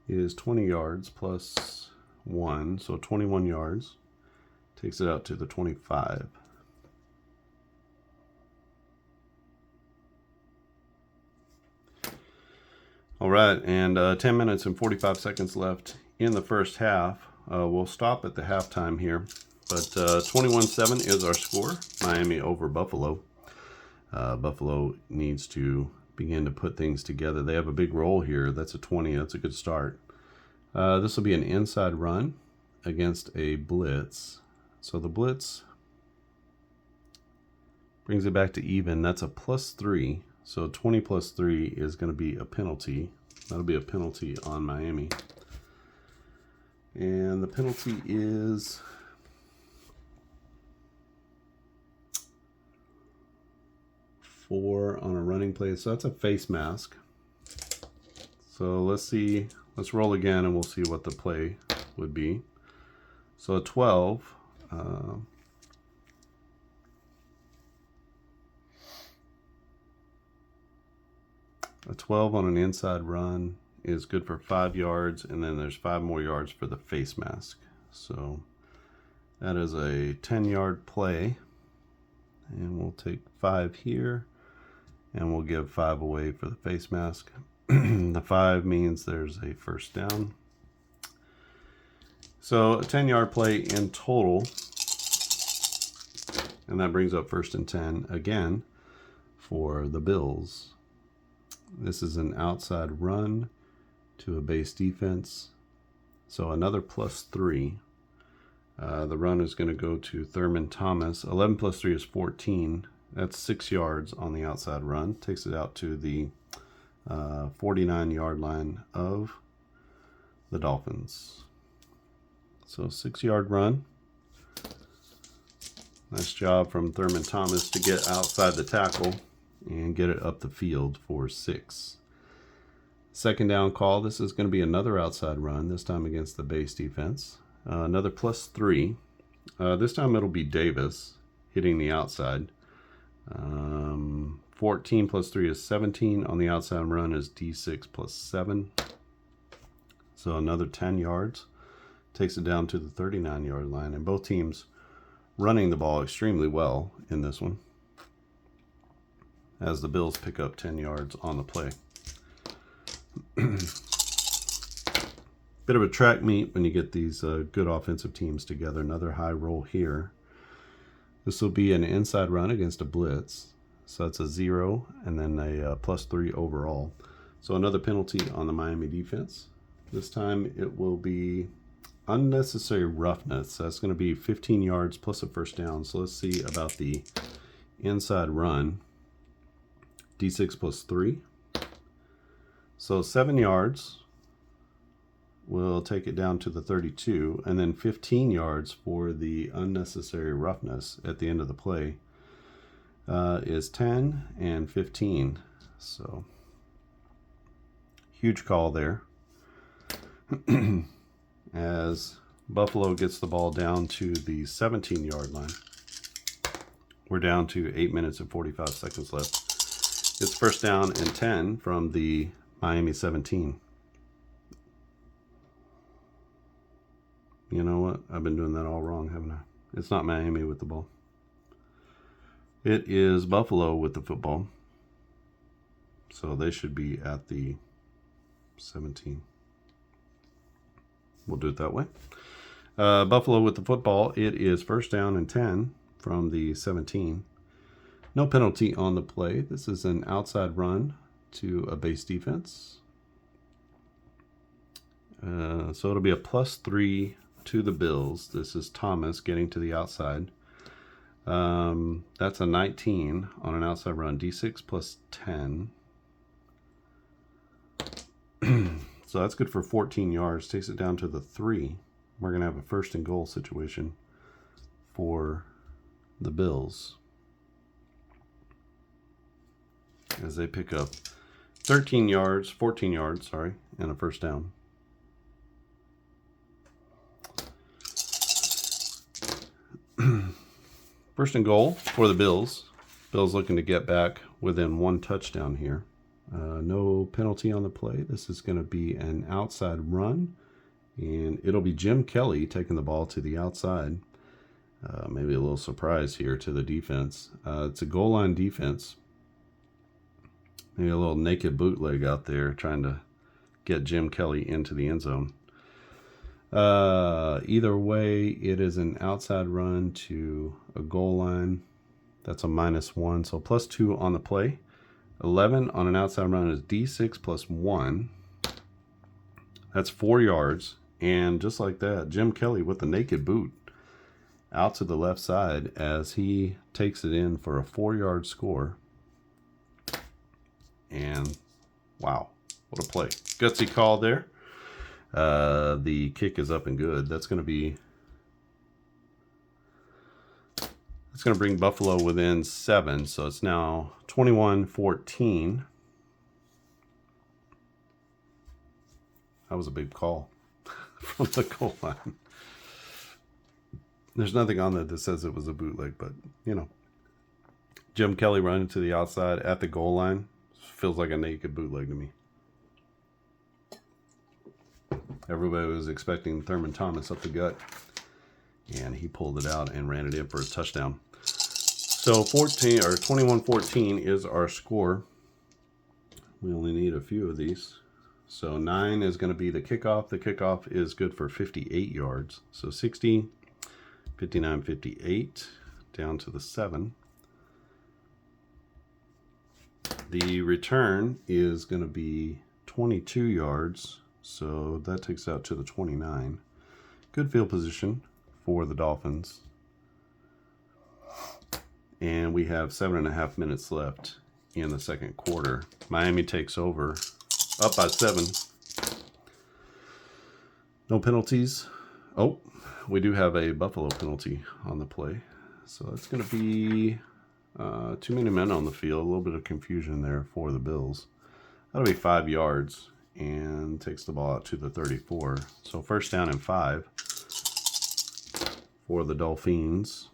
is 20 yards plus 1, so 21 yards. Takes it out to the 25. All right, and 10 minutes and 45 seconds left in the first half. We'll stop at the halftime here, but 21-7 is our score. Miami over Buffalo. Buffalo needs to begin to put things together. They have a big roll here. That's a 20. That's a good start. This will be an inside run against a blitz. So the blitz brings it back to even. That's a +3. So 20 plus 3 is going to be a penalty. That'll be a penalty on Miami. And the penalty is 4 on a running play. So that's a face mask. So let's see. Let's roll again and we'll see what the play would be. So a 12. A 12 on an inside run is good for 5 yards, and then there's 5 more yards for the face mask. So that is a 10-yard play, and we'll take 5 here, and we'll give 5 away for the face mask. The 5 means there's a first down. So a 10-yard play in total, and that brings up 1st and 10 again for the Bills. This is an outside run to a base defense. So another +3. The run is going to go to Thurman Thomas. 11 plus 3 is 14. That's 6 yards on the outside run. Takes it out to the 49-yard line of the Dolphins. So 6-yard run. Nice job from Thurman Thomas to get outside the tackle and get it up the field for 6. Second down call. This is going to be another outside run, this time against the base defense. Another +3. This time it'll be Davis hitting the outside. 14 plus 3 is 17. On the outside run is D6 plus 7. So another 10 yards. Takes it down to the 39-yard line. And both teams running the ball extremely well in this one, as the Bills pick up 10 yards on the play. Bit of a track meet when you get these good offensive teams together. Another high roll here. This will be an inside run against a blitz. So that's a 0 and then a +3 overall. So another penalty on the Miami defense. This time it will be unnecessary roughness. So that's going to be 15 yards plus a first down. So let's see about the inside run. D6 plus 3. So 7 yards will take it down to the 32, and then 15 yards for the unnecessary roughness at the end of the play is 10 and 15. So huge call there. As Buffalo gets the ball down to the 17-yard line. We're down to 8 minutes and 45 seconds left. It's 1st down and 10 from the Miami 17. You know what? I've been doing that all wrong, haven't I? It's not Miami with the ball. It is Buffalo with the football. So they should be at the 17. We'll do it that way. Buffalo with the football. It is 1st down and 10 from the 17. No penalty on the play. This is an outside run to a base defense. So it'll be a +3 to the Bills. This is Thomas getting to the outside. That's a 19 on an outside run. D6 plus 10. So that's good for 14 yards. Takes it down to the 3. We're going to have a 1st and goal situation for the Bills, as they pick up 14 yards, and a 1st down. First and goal for the Bills. Bills looking to get back within 1 touchdown here. No penalty on the play. This is going to be an outside run, and it'll be Jim Kelly taking the ball to the outside. Maybe a little surprise here to the defense. It's a goal line defense. Maybe a little naked bootleg out there trying to get Jim Kelly into the end zone. Either way, it is an outside run to a goal line. That's a -1, so +2 on the play. 11 on an outside run is D6 plus 1. That's 4 yards. And just like that, Jim Kelly with the naked boot out to the left side as he takes it in for a 4-yard score. And wow, what a play. Gutsy call there. The kick is up and good. That's going to bring Buffalo within 7. So it's now 21-14. That was a big call from the goal line. There's nothing on that says it was a bootleg, but you know, Jim Kelly running to the outside at the goal line feels like a naked bootleg to me. Everybody was expecting Thurman Thomas up the gut, and he pulled it out and ran it in for a touchdown. So 21-14 is our score. We only need a few of these. So 9 is going to be the kickoff. The kickoff is good for 58 yards. So 60, 59, 58, down to the 7. The return is going to be 22 yards. So that takes out to the 29. Good field position for the Dolphins. And we have 7.5 minutes left in the second quarter. Miami takes over, up by 7. No penalties. Oh, we do have a Buffalo penalty on the play. So it's going to be too many men on the field. A little bit of confusion there for the Bills. That'll be 5 yards and takes the ball out to the 34. So first down and 5 for the Dolphins.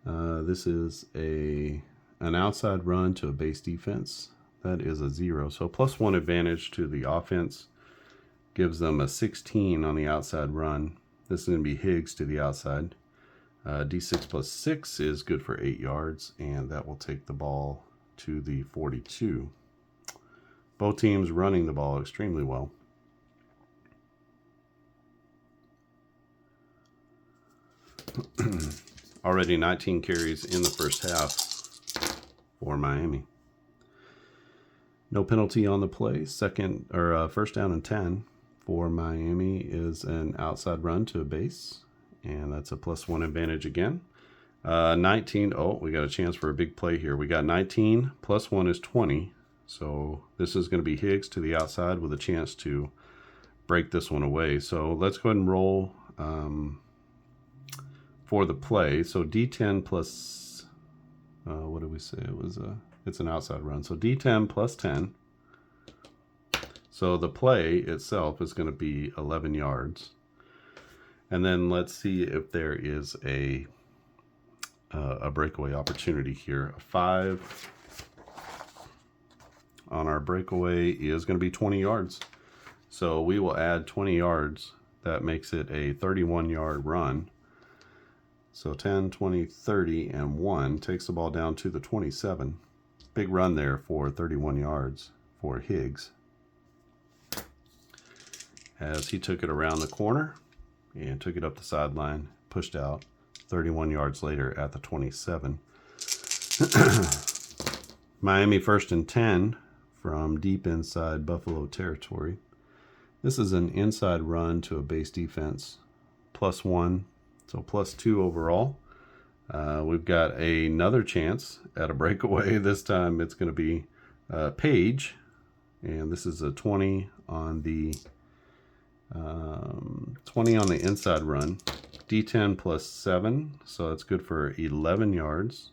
This is an outside run to a base defense. That is a 0. So +1 advantage to the offense gives them a 16 on the outside run. This is going to be Higgs to the outside. D6 +6 is good for 8 yards, and that will take the ball to the 42. Both teams running the ball extremely well. Already 19 carries in the first half for Miami. No penalty on the play. First down and 10 for Miami is an outside run to a base, and that's a +1 advantage again. 19. Oh, we got a chance for a big play here. We got 19 +1 is 20. So this is going to be Higgs to the outside with a chance to break this one away. So let's go ahead and roll for the play. So D10 plus, what did we say? It's an outside run. So D10 +10. So the play itself is going to be 11 yards. And then let's see if there is a breakaway opportunity here. A 5 on our breakaway is going to be 20 yards. So we will add 20 yards. That makes it a 31-yard run. So 10, 20, 30, and 1 takes the ball down to the 27. Big run there for 31 yards for Higgs, as he took it around the corner and took it up the sideline, pushed out 31 yards later at the 27. Miami 1st and 10 from deep inside Buffalo territory. This is an inside run to a base defense. +1, so +2 overall. We've got another chance at a breakaway. This time it's going to be Page, and this is a 20 on the 20 on the inside run. D10 +7, so that's good for 11 yards.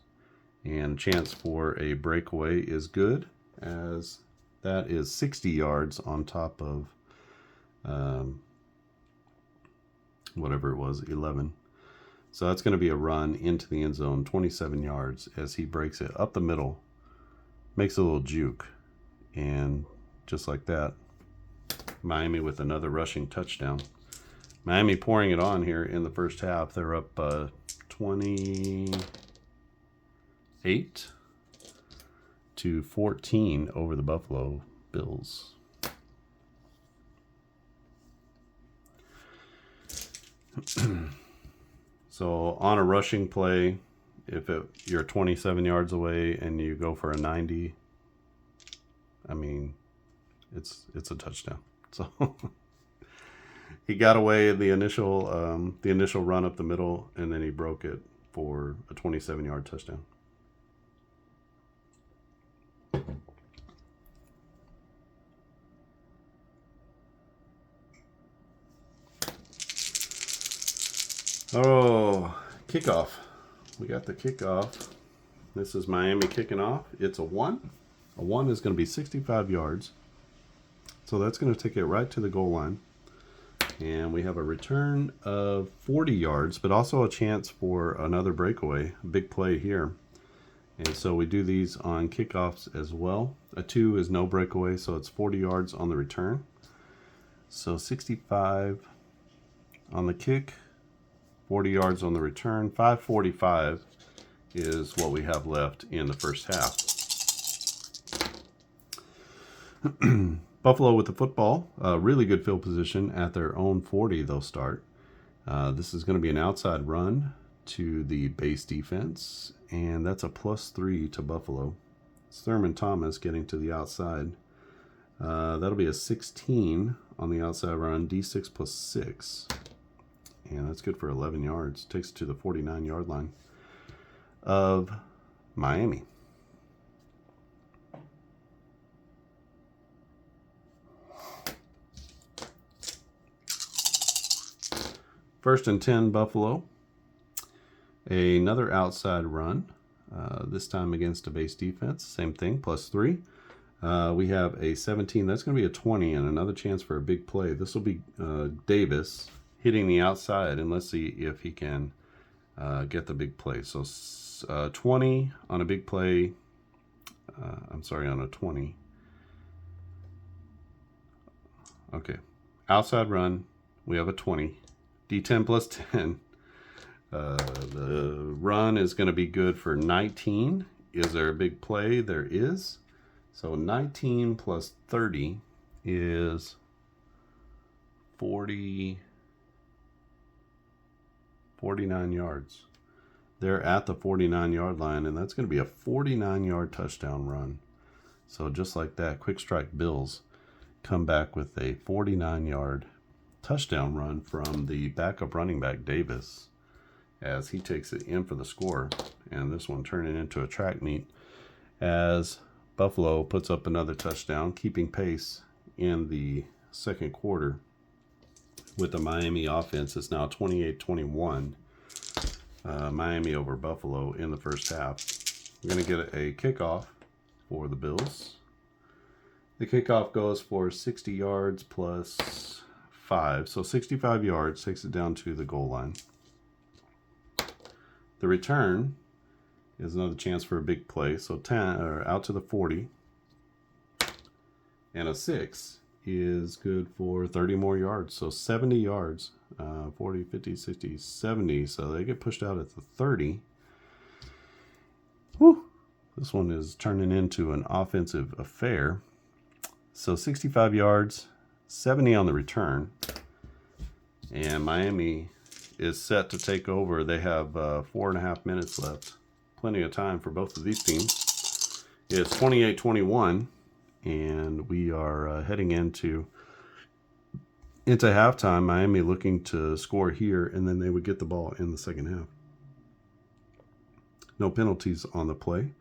And chance for a breakaway is good, as that is 60 yards on top of whatever it was, 11. So that's going to be a run into the end zone, 27 yards, as he breaks it up the middle, makes a little juke, and just like that, Miami with another rushing touchdown. Miami pouring it on here in the first half. They're up 28-14 over the Buffalo Bills. So on a rushing play, if you're 27 yards away and you go for a 90, I mean, it's a touchdown. So he got away in the initial run up the middle, and then he broke it for a 27-yard touchdown. Oh, kickoff. We got the kickoff. This is Miami kicking off. It's a 1. A 1 is going to be 65 yards. So that's going to take it right to the goal line. And we have a return of 40 yards, but also a chance for another breakaway, a big play here. And so we do these on kickoffs as well. A 2 is no breakaway, so it's 40 yards on the return. So 65 on the kick, 40 yards on the return. 5:45 is what we have left in the first half. Buffalo with the football, really good field position at their own 40. They'll start. This is going to be an outside run to the base defense, and that's a +3 to Buffalo. It's Thurman Thomas getting to the outside. That'll be a 16 on the outside run, D6 +6. And that's good for 11 yards. Takes it to the 49-yard line of Miami. First and 10, Buffalo. Another outside run, this time against a base defense. Same thing, +3. We have a 17. That's going to be a 20 and another chance for a big play. This will be Davis hitting the outside, and let's see if he can get the big play. So 20 on a big play. On a 20. Okay, outside run. We have a 20. D10 +10. The run is going to be good for 19. Is there a big play? There is. So 19 + 30 is 49 yards. They're at the 49-yard line, and that's going to be a 49-yard touchdown run. So just like that, Quick Strike Bills come back with a 49-yard touchdown run from the backup running back Davis as he takes it in for the score. And this one turning into a track meet as Buffalo puts up another touchdown, keeping pace in the second quarter with the Miami offense. It's now 28-21. Miami over Buffalo in the first half. We're going to get a kickoff for the Bills. The kickoff goes for 60 yards +5. So 65 yards takes it down to the goal line. The return is another chance for a big play. So 10 or out to the 40. And a 6 is good for 30 more yards. So 70 yards. 40, 50, 60, 70. So they get pushed out at the 30. Whew. This one is turning into an offensive affair. So 65 yards, 70 on the return. And Miami is set to take over. They have 4.5 minutes left. Plenty of time for both of these teams. It's 28-21, and we are heading into halftime. Miami looking to score here, and then they would get the ball in the second half. No penalties on the play.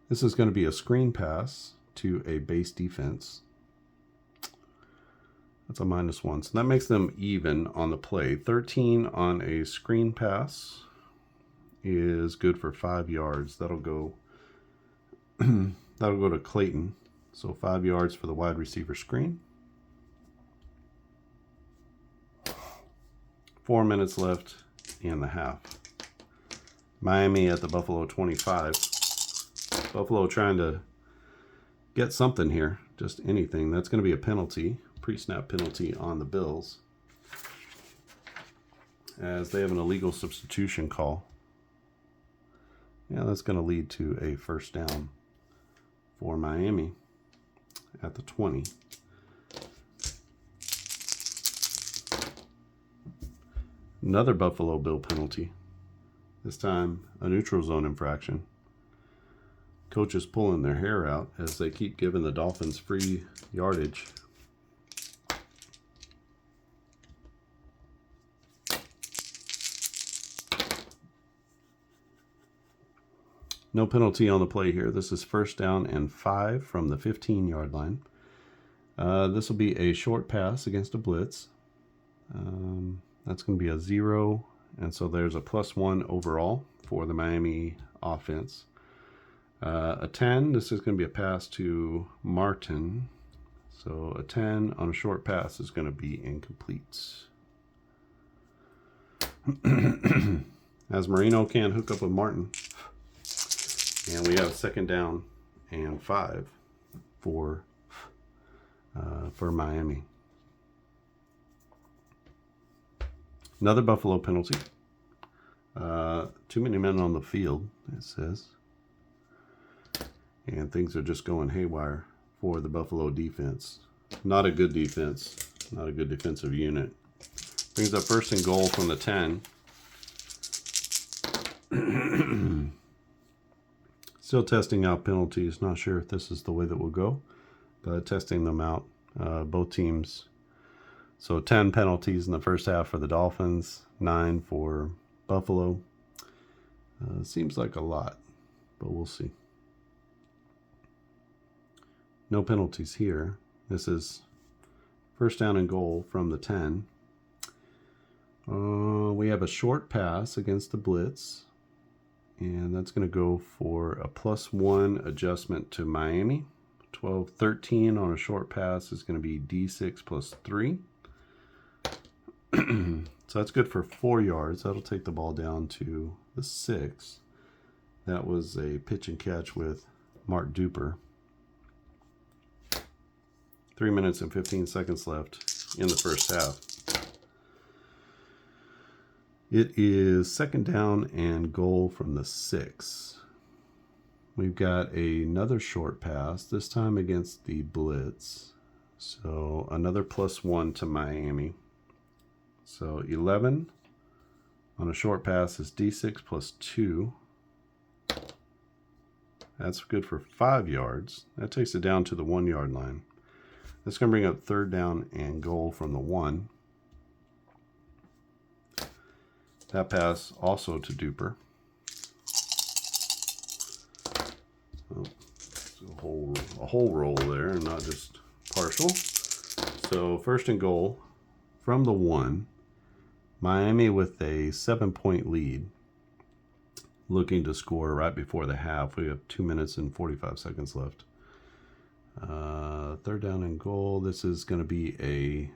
This is going to be a screen pass to a base defense. That's a -1. So that makes them even on the play. 13 on a screen pass is good for 5 yards. That'll go to Clayton. So 5 yards for the wide receiver screen. 4 minutes left in the half. Miami at the Buffalo 25. Buffalo trying to get something here, just anything. That's going to be a penalty, pre-snap penalty on the Bills, as they have an illegal substitution call. Yeah, that's going to lead to a first down for Miami at the 20. Another Buffalo Bill penalty. This time, a neutral zone infraction. Coaches pulling their hair out as they keep giving the Dolphins free yardage. No penalty on the play here. This is 1st down and 5 from the 15-yard line. This will be a short pass against a blitz. That's going to be a 0, and so there's a +1 overall for the Miami offense. A 10, this is going to be a pass to Martin. So a 10 on a short pass is going to be incomplete. As Marino can't hook up with Martin. And we have 2nd down and 5 for Miami. Another Buffalo penalty. Too many men on the field, it says. And things are just going haywire for the Buffalo defense. Not a good defense. Not a good defensive unit. Brings up 1st and goal from the 10. Still testing out penalties. Not sure if this is the way that we'll go, but testing them out. Both teams. So 10 penalties in the first half for the Dolphins, 9 for Buffalo. Seems like a lot, but we'll see. No penalties here. This is 1st down and goal from the 10. We have a short pass against the blitz. And that's going to go for a +1 adjustment to Miami. 12-13 on a short pass is going to be D6 +3. So that's good for 4 yards. That'll take the ball down to the 6. That was a pitch and catch with Mark Duper. 3 minutes and 15 seconds left in the first half. It is 2nd down and goal from the 6. We've got another short pass, this time against the blitz. So another +1 to Miami. So 11 on a short pass is D6 +2. That's good for 5 yards. That takes it down to the 1-yard line. That's going to bring up 3rd down and goal from the 1. That pass also to Duper. Oh, a whole roll there, and not just partial. So 1st and goal from the 1. Miami with a 7-point lead. Looking to score right before the half. We have 2 minutes and 45 seconds left. 3rd down and goal. This is going to be a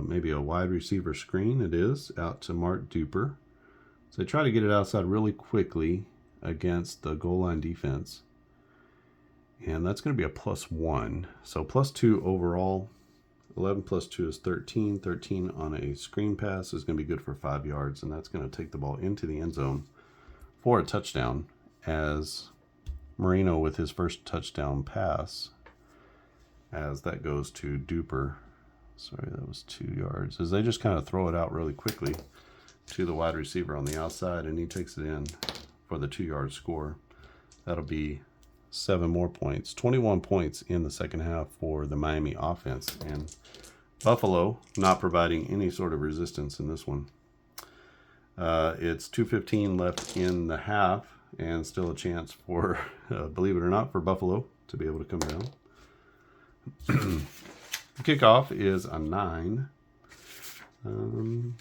maybe a wide receiver screen. It is out to Mark Duper. So they try to get it outside really quickly against the goal line defense. And that's going to be a +1. So +2 overall. 11 +2 is 13. 13 on a screen pass is going to be good for 5 yards. And that's going to take the ball into the end zone for a touchdown, as Marino with his first touchdown pass, as that goes to Duper. Sorry, that was 2 yards. As they just kind of throw it out really quickly to the wide receiver on the outside, and he takes it in for the 2-yard score. That'll be 7 more points. 21 points in the second half for the Miami offense. And Buffalo not providing any sort of resistance in this one. It's 2:15 left in the half, and still a chance for, believe it or not, for Buffalo to be able to come down. The kickoff is a 9. 9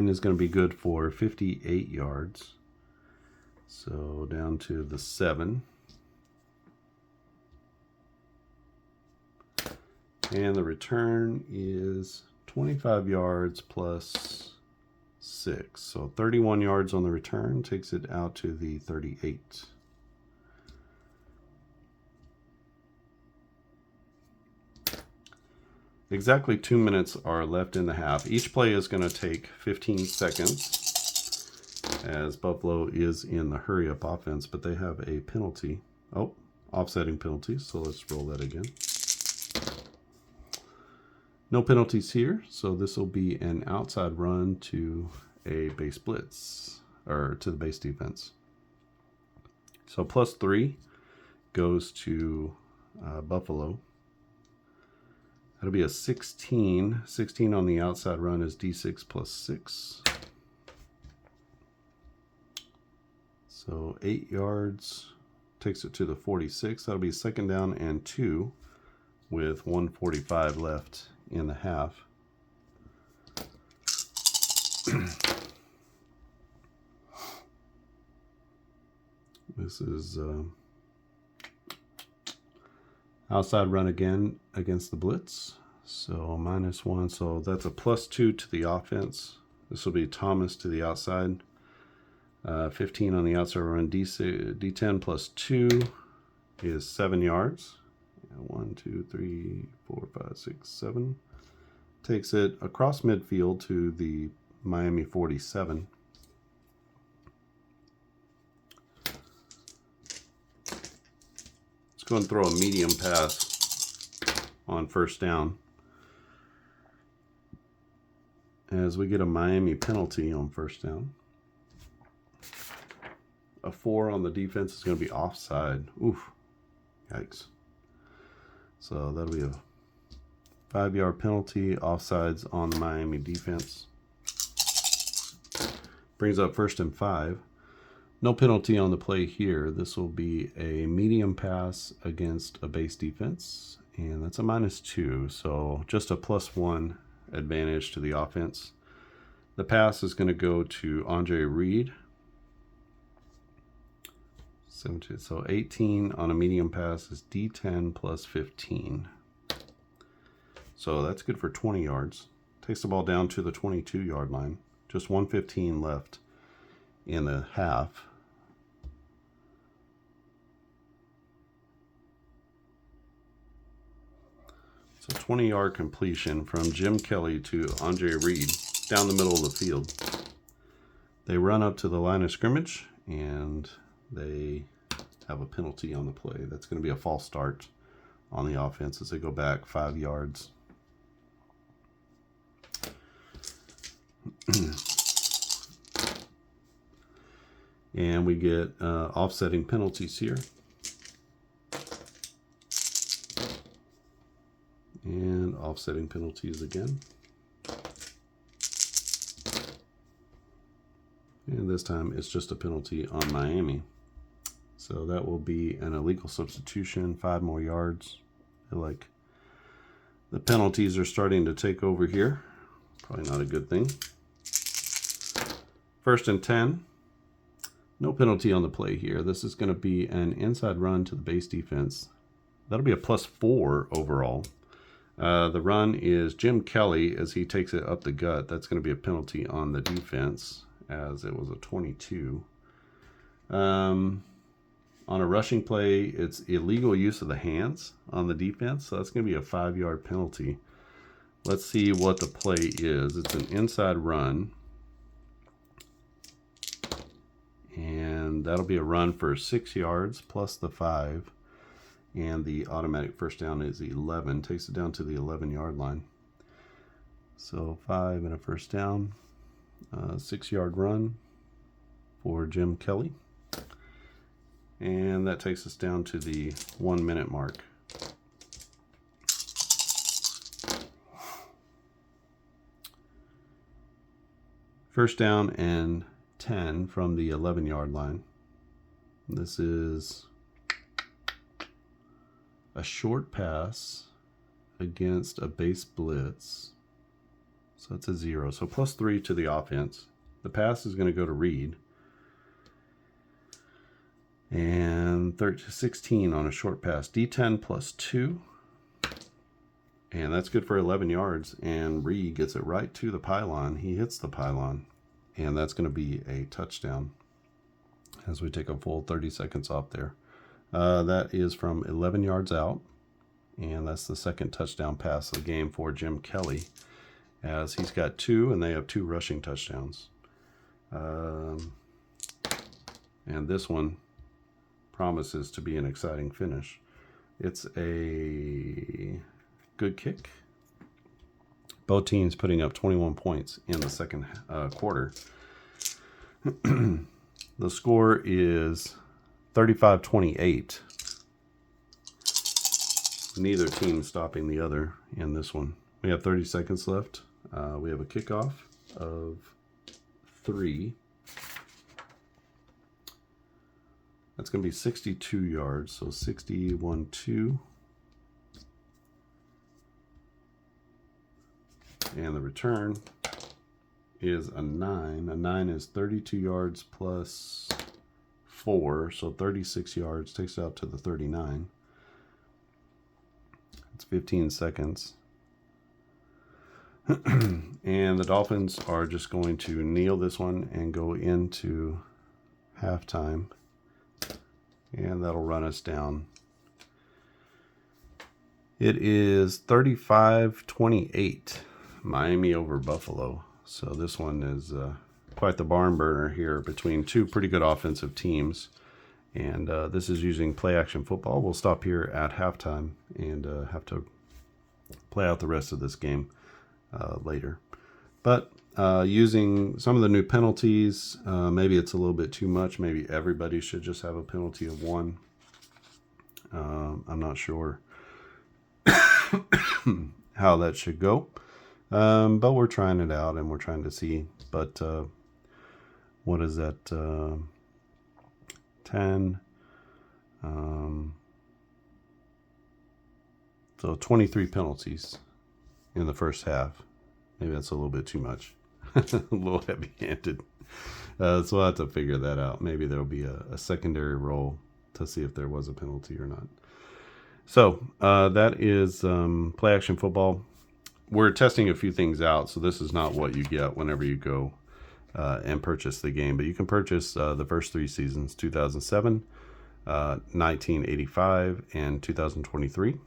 is going to be good for 58 yards. So down to the 7. And the return is 25 yards plus 6. So 31 yards on the return takes it out to the 38. Exactly 2 minutes are left in the half. Each play is going to take 15 seconds, as Buffalo is in the hurry-up offense, but they have a penalty. Oh, offsetting penalties, so let's roll that again. No penalties here, so this will be an outside run to a base blitz, or to the base defense. So +3 goes to Buffalo. That'll be a 16. 16 on the outside run is D6 plus 6. So 8 yards takes it to the 46. That'll be 2nd down and 2 with 1:45 left in the half. This is outside run again against the blitz. So -1. So that's a +2 to the offense. This will be Thomas to the outside. 15 on the outside run. D10 plus 2 is 7 yards. 1, 2, 3, 4, 5, 6, 7. Takes it across midfield to the Miami 47. Let's go and throw a medium pass on 1st down, as we get a Miami penalty on 1st down. A 4 on the defense is going to be offside. Oof. Yikes. So that'll be a 5-yard penalty, offsides on the Miami defense. Brings up 1st and 5. No penalty on the play here. This will be a medium pass against a base defense, and that's a -2. So just a +1 advantage to the offense. The pass is going to go to Andre Reed. So 18 on a medium pass is D10 plus 15. So that's good for 20 yards. Takes the ball down to the 22-yard line. Just 1:15 left in the half. So 20-yard completion from Jim Kelly to Andre Reed down the middle of the field. They run up to the line of scrimmage, and they have a penalty on the play. That's going to be a false start on the offense as they go back 5 yards. And we get offsetting penalties here. And offsetting penalties again. And this time it's just a penalty on Miami. So that will be an illegal substitution, 5 more yards. I feel like the penalties are starting to take over here. Probably not a good thing. 1st and 10. No penalty on the play here. This is going to be an inside run to the base defense. That'll be a +4 overall. The run is Jim Kelly as he takes it up the gut. That's going to be a penalty on the defense, as it was a 22. On a rushing play, it's illegal use of the hands on the defense, so that's going to be a 5-yard penalty. Let's see what the play is. It's an inside run, and that'll be a run for 6 yards plus the 5, and the automatic 1st down is 11. Takes it down to the 11-yard line. So 5 and a 1st down, 6-yard run for Jim Kelly. And that takes us down to the 1-minute mark. First down and 10 from the 11-yard line. This is a short pass against a base blitz. So it's a 0. So +3 to the offense. The pass is going to go to Reed. And 16 on a short pass. D10 plus 2. And that's good for 11 yards. And Reed gets it right to the pylon. He hits the pylon. And that's going to be a touchdown as we take a full 30 seconds off there. That is from 11 yards out. And that's the 2nd touchdown pass of the game for Jim Kelly, as he's got 2 and they have 2 rushing touchdowns. And this one promises to be an exciting finish. It's a good kick. Both teams putting up 21 points in the 2nd quarter. The score is 35-28. Neither team stopping the other in this one. We have 30 seconds left. We have a kickoff of 3. That's going to be 62 yards, so 61, 2. And the return is a 9. A 9 is 32 yards plus 4, so 36 yards. Takes it out to the 39. It's 15 seconds. And the Dolphins are just going to kneel this one and go into halftime. And that'll run us down. It is 35-28. Miami over Buffalo. So this one is quite the barn burner here between two pretty good offensive teams. And this is using play action football. We'll stop here at halftime and have to play out the rest of this game later. But using some of the new penalties, maybe it's a little bit too much. Maybe everybody should just have a penalty of 1. I'm not sure how that should go. But we're trying it out and we're trying to see. But what is that? 10. So 23 penalties in the first half. Maybe that's a little bit too much. A little heavy-handed. So we'll have to figure that out. Maybe there'll be a secondary roll to see if there was a penalty or not. So that is play action football. We're testing a few things out, so this is not what you get whenever you go and purchase the game. But you can purchase the first 3 seasons, 2007, 1985, and 2023.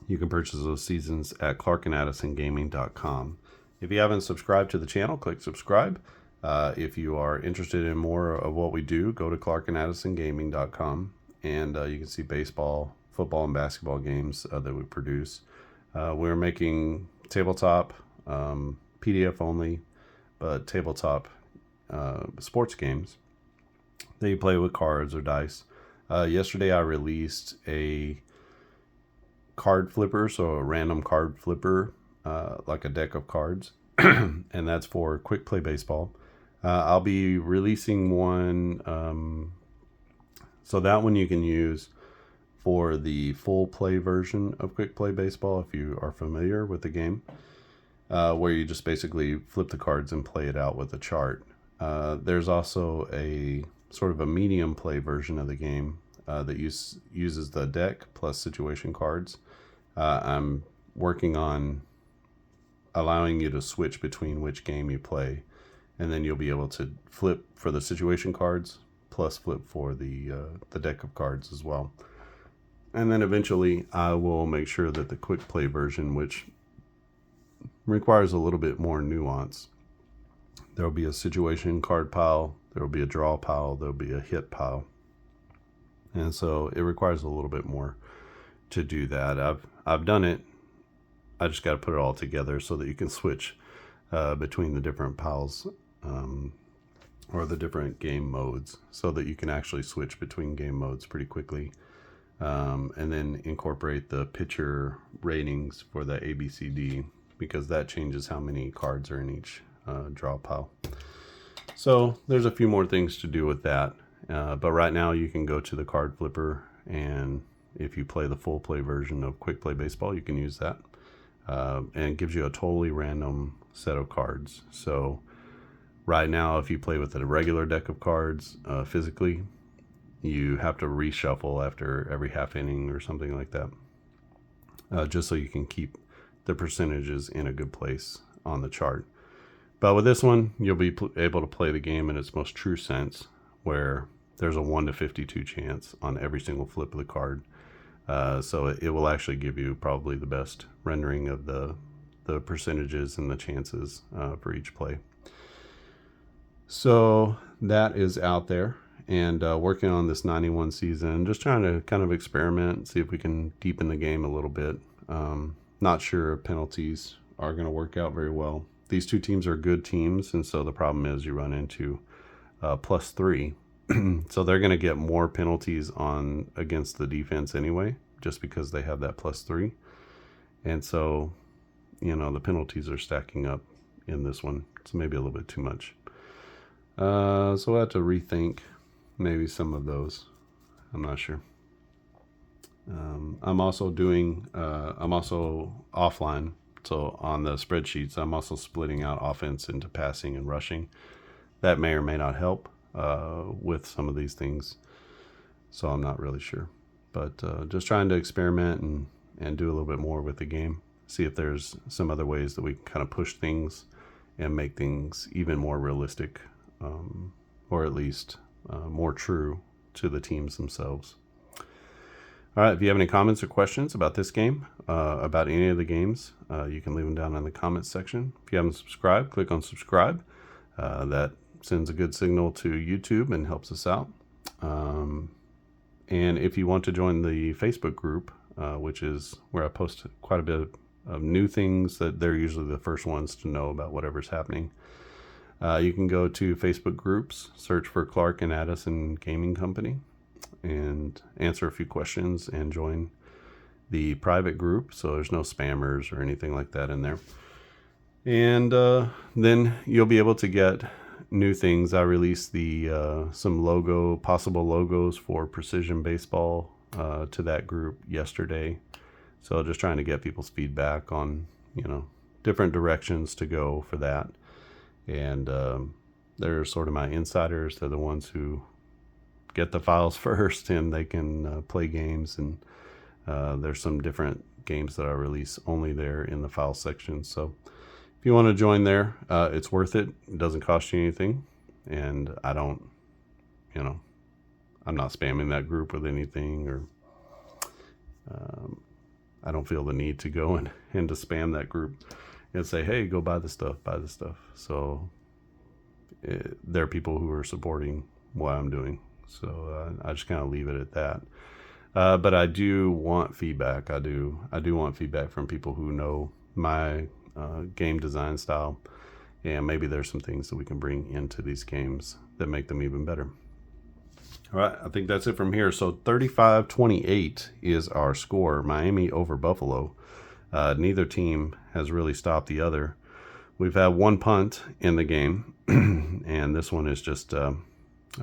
You can purchase those seasons at clarkandaddisongaming.com. If you haven't subscribed to the channel, click subscribe. If you are interested in more of what we do, go to clarkandaddisongaming.com, and you can see baseball, football, and basketball games that we produce. We're making tabletop, PDF only, but tabletop sports games that you play with cards or dice. Yesterday I released a card flipper, so a random card flipper, like a deck of cards, and that's for quick play baseball. I'll be releasing one, so that one you can use for the full play version of Quick Play Baseball, if you are familiar with the game, where you just basically flip the cards and play it out with a chart. There's also a sort of a medium play version of the game that uses the deck plus situation cards. I'm working on allowing you to switch between which game you play, and then you'll be able to flip for the situation cards plus flip for the deck of cards as well. And then eventually I will make sure that the quick play version, which requires a little bit more nuance, there will be a situation card pile, there will be a draw pile, there will be a hit pile. And so it requires a little bit more to do that. I've done it. I just got to put it all together so that you can switch between the different piles or the different game modes, so that you can actually switch between game modes pretty quickly. And then incorporate the pitcher ratings for the ABCD, because that changes how many cards are in each draw pile. So there's a few more things to do with that. But right now you can go to the card flipper, and if you play the full play version of Quick Play Baseball, you can use that. And it gives you a totally random set of cards. So right now, if you play with a regular deck of cards physically, you have to reshuffle after every half inning or something like that, just so you can keep the percentages in a good place on the chart. But with this one, you'll be able to play the game in its most true sense, where there's a 1 to 52 chance on every single flip of the card. So it will actually give you probably the best rendering of the percentages and the chances for each play. So that is out there. And working on this 91 season, just trying to kind of experiment, see if we can deepen the game a little bit. Not sure if penalties are going to work out very well. These two teams are good teams, and so the problem is you run into +3. So they're going to get more penalties on against the defense anyway, just because they have that +3. And so, the penalties are stacking up in this one. It's maybe a little bit too much. So we'll have to rethink maybe some of those. I'm not sure. I'm also offline. So on the spreadsheets, I'm also splitting out offense into passing and rushing. That may or may not help with some of these things. So I'm not really sure. But just trying to experiment and do a little bit more with the game. See if there's some other ways that we can kind of push things and make things even more realistic, or at least more true to the teams themselves. All right, if you have any comments or questions about this game, about any of the games, you can leave them down in the comments section. If you haven't subscribed, click on subscribe. That sends a good signal to YouTube and helps us out. And if you want to join the Facebook group, which is where I post quite a bit of new things, that they're usually the first ones to know about whatever's happening. You can go to Facebook groups, search for Clark and Addison Gaming Company, and answer a few questions and join the private group. So there's no spammers or anything like that in there. And then you'll be able to get new things. I released some possible logos for Precision Baseball to that group yesterday. So just trying to get people's feedback on, different directions to go for that. And they're sort of my insiders. They're the ones who get the files first, and they can play games. And there's some different games that I release only there in the file section. So if you want to join there, it's worth it. It doesn't cost you anything. And I don't, I'm not spamming that group with anything, or I don't feel the need to go and to spam that group and say, hey, go buy this stuff. So there are people who are supporting what I'm doing. So I just kind of leave it at that. But I do want feedback. I do want feedback from people who know my game design style, and maybe there's some things that we can bring into these games that make them even better. All right, I think that's it from here. So 35-28 is our score. Miami over Buffalo. Neither team has really stopped the other. We've had one punt in the game, and this one is just a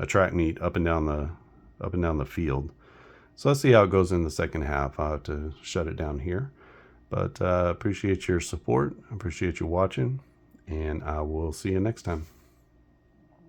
track meet up and down the field. So let's see how it goes in the second half. I'll have to shut it down here. But appreciate your support. Appreciate you watching, and I will see you next time.